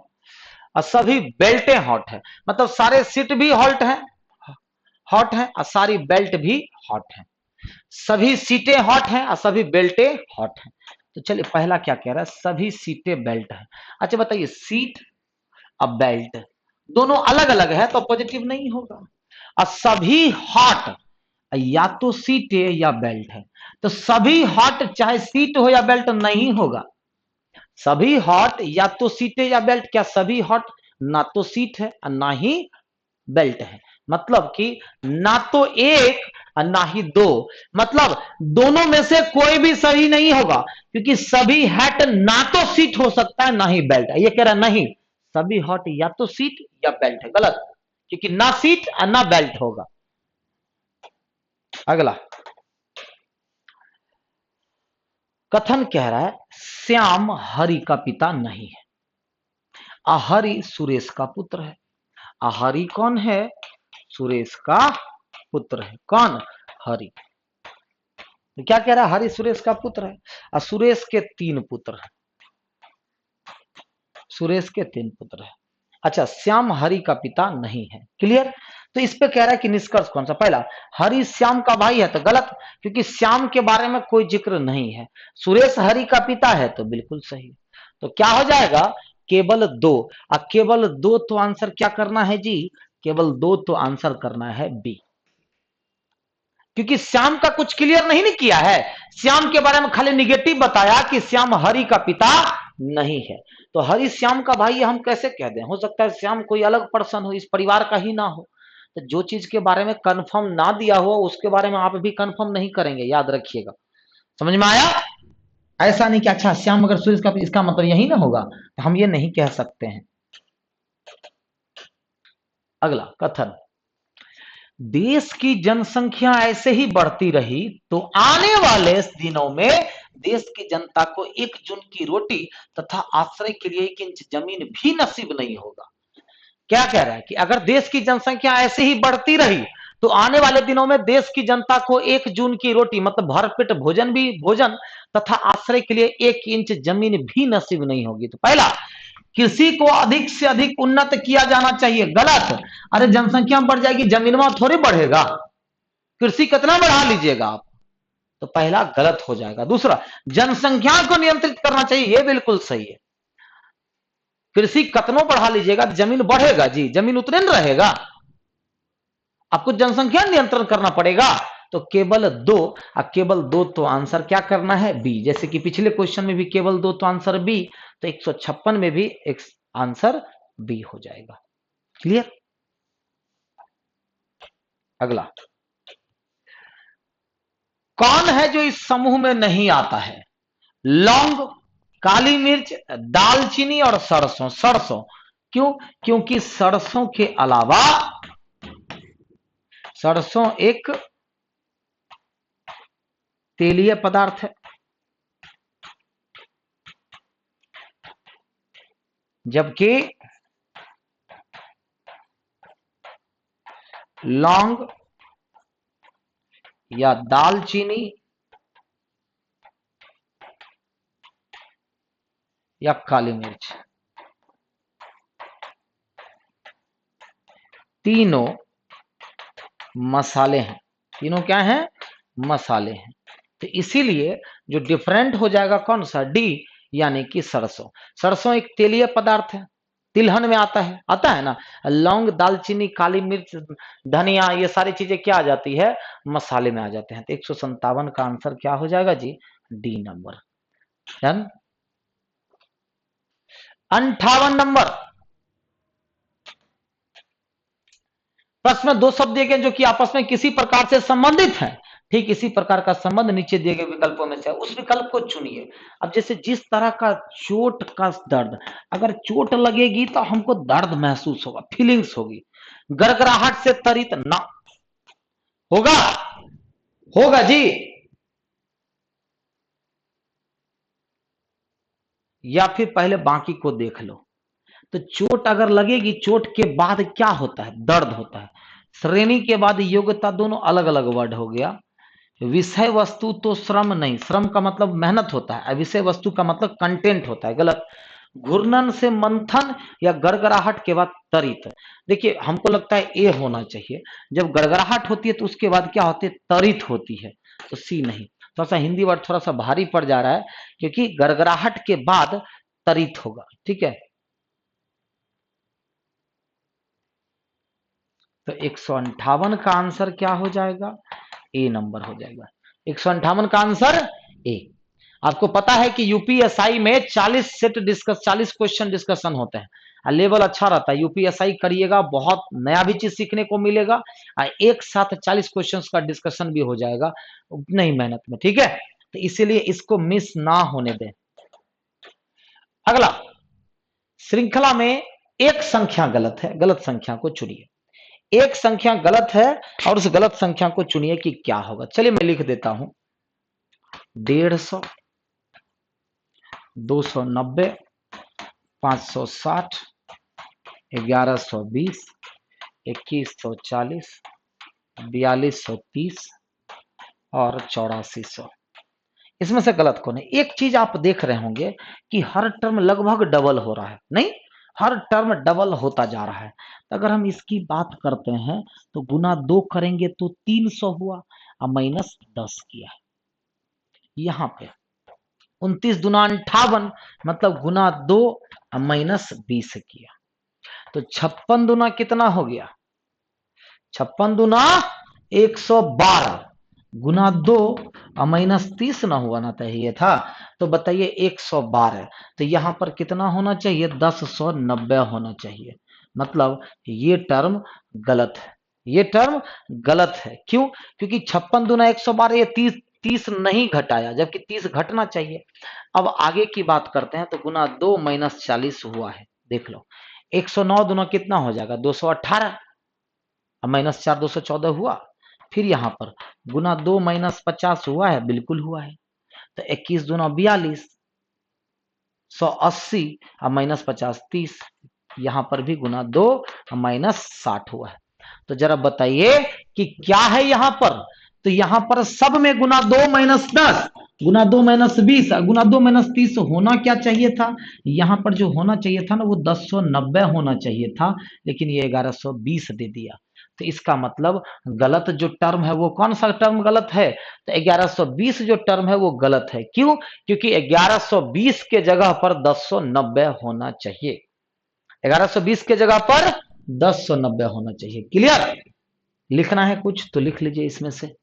और सभी बेल्टें हॉट है, मतलब सारे सीट भी हॉट है और सारी बेल्ट भी हॉट है। सभी सीटें हॉट हैं और सभी बेल्टें हॉट हैं। तो चलिए पहला क्या कह रहा है, सभी सीटें बेल्ट है। अच्छा बताइए, सीट और बेल्ट दोनों अलग अलग है तो पॉजिटिव नहीं होगा। और सभी हॉट, या तो सीट है या बेल्ट है, तो सभी हॉट चाहे सीट हो या बेल्ट नहीं होगा। सभी हॉट या तो सीट है या बेल्ट, क्या सभी हॉट, ना तो सीट है और ना ही बेल्ट है, मतलब कि ना तो एक और ना ही दो, मतलब दोनों में से कोई भी सही नहीं होगा, क्योंकि सभी हैट ना तो सीट हो सकता है ना ही बेल्ट है। ये कह रहा नहीं, सभी हॉट या तो सीट या बेल्ट है, गलत, क्योंकि ना सीट और ना बेल्ट होगा। अगला कथन कह रहा है, श्याम हरि का पिता नहीं है, हरि सुरेश का पुत्र है। हरि कौन है, सुरेश का पुत्र है। कौन, हरि। तो क्या कह रहा है, हरि सुरेश का पुत्र है, और सुरेश के 3 पुत्र हैं। सुरेश के 3 पुत्र हैं। अच्छा, श्याम हरि का पिता नहीं है। क्लियर। तो इस पे कह रहा है कि निष्कर्ष कौन सा, पहला, हरि श्याम का भाई है, तो गलत, क्योंकि श्याम के बारे में कोई जिक्र नहीं है। सुरेश हरि का पिता है, तो बिल्कुल सही। तो क्या हो जाएगा, केवल 2। अब केवल 2 तो आंसर क्या करना है जी, केवल 2 तो आंसर करना है बी, क्योंकि श्याम का कुछ क्लियर नहीं किया है। श्याम के बारे में खाली निगेटिव बताया कि श्याम हरि का पिता नहीं है। तो हरि श्याम का भाई हम कैसे कह दें, हो सकता है श्याम कोई अलग पर्सन हो, इस परिवार का ही ना हो। तो जो चीज के बारे में कंफर्म ना दिया हो उसके बारे में आप भी कंफर्म नहीं करेंगे, याद रखिएगा। समझ में आया। ऐसा नहीं कि अच्छा श्याम अगर सूर्य का, इसका मतलब यही ना होगा, तो हम ये नहीं कह सकते हैं। अगला कथन, देश की जनसंख्या ऐसे ही बढ़ती रही तो आने वाले दिनों में देश की जनता को 1 जून की रोटी तथा आश्रय के लिए 1 इंच जमीन भी नसीब नहीं होगा। क्या कह रहा है कि अगर देश की जनसंख्या ऐसे ही बढ़ती रही तो आने वाले दिनों में देश की जनता को 1 जून की रोटी, मतलब भरपेट भोजन तथा आश्रय के लिए 1 इंच जमीन भी नसीब नहीं होगी। तो पहला, कृषि को अधिक से अधिक उन्नत किया जाना चाहिए, गलत। अरे जनसंख्या बढ़ जाएगी, जमीन में थोड़ी बढ़ेगा, कृषि कितना बढ़ा लीजिएगा आप, तो पहला गलत हो जाएगा। दूसरा, जनसंख्या को नियंत्रित करना चाहिए, ये बिल्कुल सही है। कृषि कतनों बढ़ा लीजिएगा, जमीन बढ़ेगा जी, जमीन उतने न रहेगा, आपको जनसंख्या नियंत्रण करना पड़ेगा। तो केवल 2, केवल 2 तो आंसर क्या करना है, बी। जैसे कि पिछले क्वेश्चन में भी केवल 2 तो आंसर बी, तो 156 में भी एक आंसर बी हो जाएगा। क्लियर। अगला, कौन है जो इस समूह में नहीं आता है, लौंग, काली मिर्च, दालचीनी और सरसों। सरसों क्यों, क्योंकि सरसों के अलावा सरसों एक तेलीय पदार्थ है, जबकि लौंग या दालचीनी या काली मिर्च, तीनों मसाले हैं। तीनों क्या हैं? मसाले हैं। तो इसीलिए जो डिफरेंट हो जाएगा कौन सा? डी, यानी कि सरसों। सरसों एक तेलीय पदार्थ है, तिलहन में आता है ना। लौंग, दालचीनी, काली मिर्च, धनिया, ये सारी चीजें क्या आ जाती है? मसाले में आ जाते हैं। तो 157 का आंसर क्या हो जाएगा जी? D number. डन। 58 नंबर प्रश्न में दो शब्द दिए गए जो कि आपस में किसी प्रकार से संबंधित हैं। ठीक इसी प्रकार का संबंध नीचे दिए गए विकल्पों में से उस विकल्प को चुनिए। अब जैसे जिस तरह का चोट का दर्द, अगर चोट लगेगी तो हमको दर्द महसूस होगा, फीलिंग्स होगी। गड़गड़ाहट से त्वरित ना होगा, होगा जी। या फिर पहले बाकी को देख लो। तो चोट अगर लगेगी, चोट के बाद क्या होता है? दर्द होता है। श्रेणी के बाद योग्यता, दोनों अलग अलग वर्ड हो गया। विषय वस्तु तो श्रम नहीं, श्रम का मतलब मेहनत होता है, विषय वस्तु का मतलब कंटेंट होता है, गलत। घूर्णन से मंथन या गड़गड़ाहट के बाद तरित। देखिए हमको लगता है ए होना चाहिए। जब गड़गड़ाहट होती है तो उसके बाद क्या होती है? तरित होती है। तो सी नहीं। थोड़ा सा हिंदी वर्ड थोड़ा सा भारी पड़ जा रहा है, क्योंकि गड़गड़ाहट के बाद तरित होगा। ठीक है, तो 158 का आंसर क्या हो जाएगा? ए नंबर हो जाएगा। 158 का आंसर ए। आपको पता है कि यूपीएसआई में 40 क्वेश्चन डिस्कशन होते हैं। लेवल अच्छा रहता है, यूपीएसआई करिएगा, बहुत नया भी चीज सीखने को मिलेगा। एक साथ 40 क्वेश्चन का डिस्कशन भी हो जाएगा उतने ही मेहनत में। ठीक है, तो इसीलिए इसको मिस ना होने दें। अगला, श्रृंखला में एक संख्या गलत है, गलत संख्या को चुनिए। एक संख्या गलत है और उस गलत संख्या को चुनिए कि क्या होगा। चलिए मैं लिख देता हूं, 150, 290, 560, 1120, 2140, 4230 और 8400। इसमें से गलत कौन है? एक चीज आप देख रहे होंगे कि हर टर्म लगभग डबल हो रहा है, नहीं, हर टर्म डबल होता जा रहा है। तो अगर हम इसकी बात करते हैं तो गुना 2 करेंगे तो 300 हुआ और माइनस 10 किया है। यहां पे 29 दुना 58, मतलब गुना 2 और माइनस 20 किया। तो 56 दुना कितना हो गया? 56 दुना 112, गुना 2 और माइनस 30 ना हुआ ना चाहिए था। तो बताइए 112, तो यहां पर कितना होना चाहिए? 1090 होना चाहिए। मतलब ये टर्म गलत है, ये टर्म गलत है। क्यों? क्योंकि 56 दुना 112, ये 30 नहीं घटाया, जबकि 30 घटना चाहिए। अब आगे की बात करते हैं। तो गुना 2 माइनस 40 हुआ है, देख लो। 109 दुना कितना हो जाएगा? 218, अब माइनस 4 214 हुआ। फिर यहां पर गुना 2 माइनस 50 हुआ है, बिल्कुल हुआ है। तो 21 दुना 42, 180 और माइनस 50 30। यहां पर भी गुना 2 और माइनस 60 हुआ है। तो जरा बताइए कि क्या है यहां पर? तो यहां पर सब में गुना 2 माइनस 10, गुना 2 माइनस 20, गुना 2 माइनस 30 होना क्या चाहिए था? यहां पर जो होना चाहिए था ना, वो 1090 होना चाहिए था, लेकिन ये 1120 दे दिया। तो इसका मतलब गलत जो टर्म है वो कौन सा टर्म गलत है? तो 1120 जो टर्म है वो गलत है। क्यों? क्योंकि 1120 के जगह पर 1090 होना चाहिए। 1120 के जगह पर 1090 होना चाहिए। क्लियर? लिखना है कुछ तो लिख लीजिए इसमें से।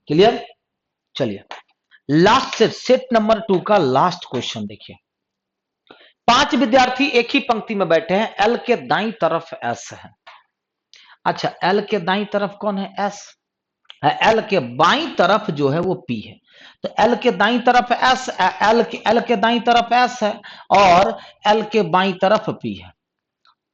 क्लियर? चलिए लास्ट सेट नंबर 2 का लास्ट क्वेश्चन देखिए। 5 विद्यार्थी एक ही पंक्ति में बैठे हैं, एल के दाईं तरफ एस है। अच्छा, एल के दाईं तरफ कौन है? एस है। एल के बाईं तरफ जो है वो पी है। तो एल के दाईं तरफ एस, एल के दाईं तरफ एस है और एल के बाईं तरफ पी है,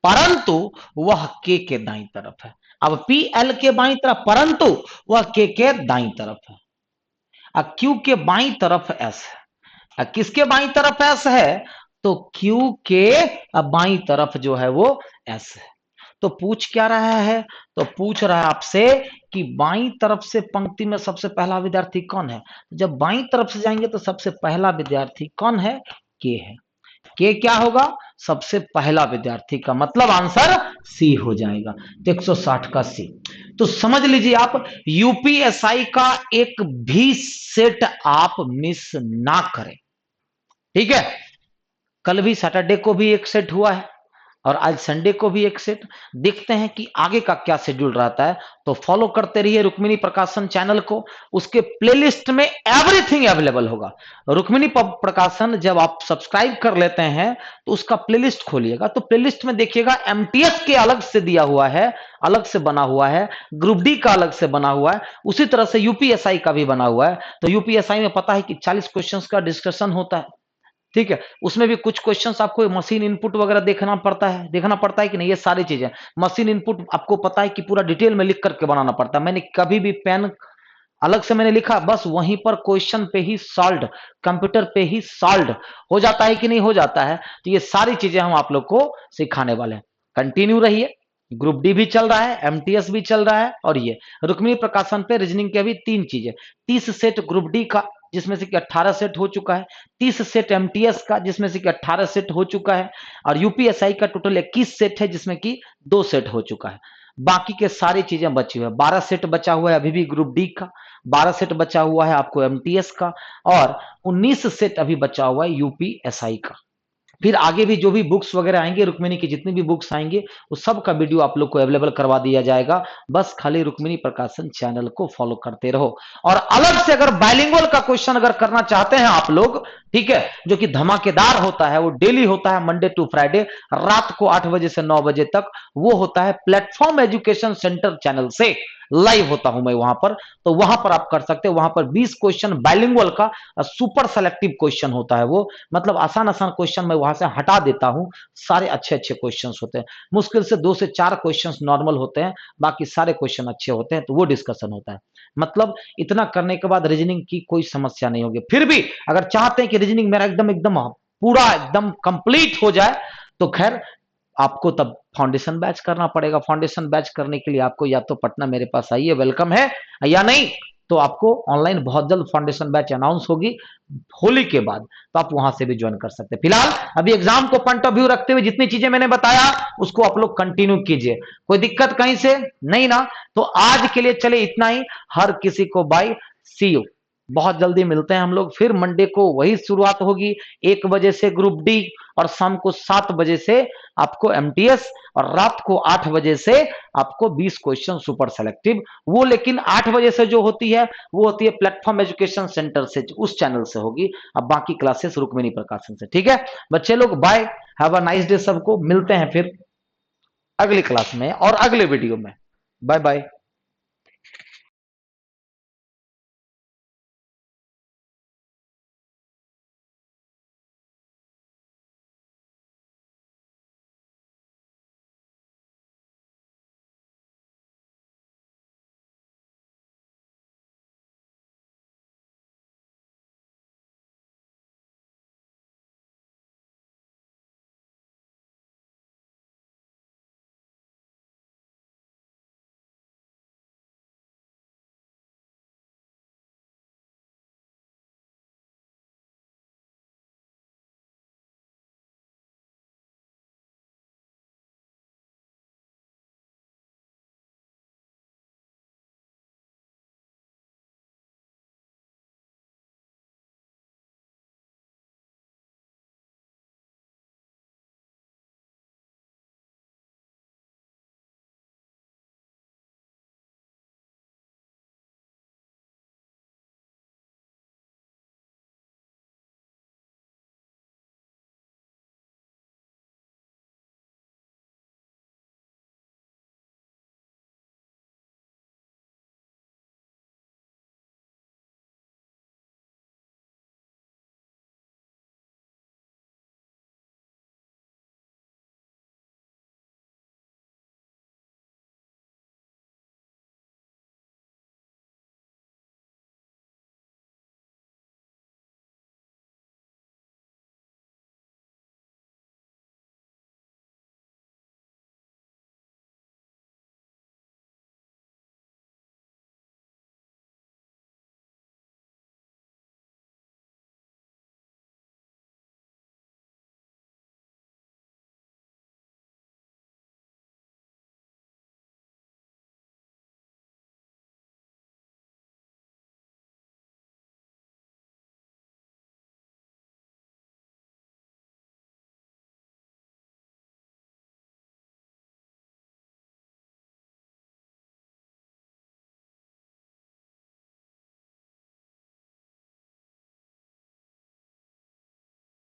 परंतु वह के दाईं तरफ है। अब पी एल के बाईं तरफ, परंतु वह के दाईं तरफ है। क्यू के बाईं तरफ एस है। किसके बाईं तरफ एस है? तो क्यू के बाईं तरफ जो है वो एस है। तो पूछ क्या रहा है? तो पूछ रहा है आपसे कि बाईं तरफ से पंक्ति में सबसे पहला विद्यार्थी कौन है। जब बाईं तरफ से जाएंगे तो सबसे पहला विद्यार्थी कौन है? के है। के क्या होगा? सबसे पहला विद्यार्थी का मतलब आंसर सी हो जाएगा। तो 160 का सी। तो समझ लीजिए आप, यूपीएसआई का एक भी सेट आप मिस ना करें। ठीक है, कल भी सैटरडे को भी एक सेट हुआ है और आज संडे को भी एक सेट। देखते हैं कि आगे का क्या शेड्यूल रहता है। तो फॉलो करते रहिए रुक्मिणी प्रकाशन चैनल को। उसके प्लेलिस्ट में एवरीथिंग अवेलेबल होगा। रुक्मिणी प्रकाशन जब आप सब्सक्राइब कर लेते हैं तो उसका प्लेलिस्ट खोलिएगा, तो प्लेलिस्ट में देखिएगा एमटीएस के अलग से दिया हुआ है, अलग से बना हुआ है, ग्रुप डी का अलग से बना हुआ है, उसी तरह से यूपीएसआई का भी बना हुआ है। तो यूपीएसआई में पता है कि 40 क्वेश्चन का डिस्कशन होता है। ठीक है, उसमें भी कुछ क्वेश्चंस आपको मशीन इनपुट वगैरह देखना पड़ता है कि नहीं, ये सारी चीजें। मशीन इनपुट आपको पता है कि पूरा डिटेल में लिख करके बनाना पड़ता है। मैंने कभी भी पेन अलग से मैंने लिखा, बस वहीं पर क्वेश्चन पे ही सॉल्व, कंप्यूटर पे ही सॉल्व हो जाता है कि नहीं हो जाता है। तो ये सारी चीजें हम आप लोग को सिखाने वाले हैं। कंटिन्यू रहिए। ग्रुप डी भी चल रहा है, एमटीएस भी चल रहा है, और ये रुक्मिणी प्रकाशन पे रीजनिंग के अभी 3 चीजें। 30 सेट ग्रुप डी का जिसमें से कि 18 सेट हो चुका है, 30 सेट एमटीएस का जिसमें से कि 18 सेट हो चुका है, और यूपीएसआई का टोटल 21 सेट है जिसमें कि 2 सेट हो चुका है। बाकी के सारी चीजें बची हुई है। 12 सेट बचा हुआ है अभी भी ग्रुप डी का, 12 सेट बचा हुआ है आपको एमटीएस का, और 19 सेट अभी बचा हुआ है यूपीएसआई का। फिर आगे भी जो भी बुक्स वगैरह आएंगे, रुक्मिणी की जितनी भी बुक्स आएंगे उस सब का वीडियो आप लोग को अवेलेबल करवा दिया जाएगा। बस खाली रुक्मिणी प्रकाशन चैनल को फॉलो करते रहो। और अलग से अगर बाइलिंगुअल का क्वेश्चन अगर करना चाहते हैं आप लोग, ठीक है, जो कि धमाकेदार होता है, वो डेली होता है मंडे टू फ्राइडे रात को 8 बजे से 9 बजे तक, वो होता है प्लेटफॉर्म एजुकेशन सेंटर चैनल से लाइव होता हूं मैं वहां पर। तो वहां पर आप कर सकते हैं। वहां पर 20 क्वेश्चन बाइलिंगुअल का सुपर सेलेक्टिव क्वेश्चन होता है, वो मतलब आसान आसान क्वेश्चन मैं वहां से हटा देता हूं। सारे अच्छे अच्छे क्वेश्चंस होते हैं। मुश्किल से 2 से 4 क्वेश्चंस नॉर्मल होते हैं, बाकी सारे क्वेश्चन अच्छे होते हैं। तो वो डिस्कशन होता है। मतलब इतना करने के बाद रीजनिंग की कोई समस्या नहीं होगी। फिर भी अगर चाहते हैं कि रीजनिंग मेरा एकदम एकदम पूरा एकदम कंप्लीट हो जाए, तो खैर आपको तब फाउंडेशन बैच करना पड़ेगा। फाउंडेशन बैच करने के लिए आपको या तो पटना मेरे पास आइए, वेलकम है, या नहीं तो आपको ऑनलाइन बहुत जल्द फाउंडेशन बैच अनाउंस होगी होली के बाद, तो आप वहां से भी ज्वाइन कर सकते हैं। फिलहाल अभी एग्जाम को पॉइंट ऑफ व्यू रखते हुए जितनी चीजें मैंने बताया उसको आप लोग कंटिन्यू कीजिए। कोई दिक्कत कहीं से नहीं ना? तो आज के लिए चले इतना ही। हर किसी को बाय, सी यू। बहुत जल्दी मिलते हैं हम लोग फिर। मंडे को वही शुरुआत होगी 1 बजे से ग्रुप डी, और शाम को 7 बजे से आपको एमटीएस, और रात को 8 बजे से आपको 20 क्वेश्चन सुपर सेलेक्टिव। वो लेकिन 8 बजे से जो होती है वो होती है प्लेटफॉर्म एजुकेशन सेंटर से, उस चैनल से होगी। अब बाकी क्लासेस रुक्मिणी प्रकाशन से। ठीक है बच्चे लोग, bye, have a nice day. सबको मिलते हैं फिर अगली क्लास में और अगले वीडियो में। Bye bye.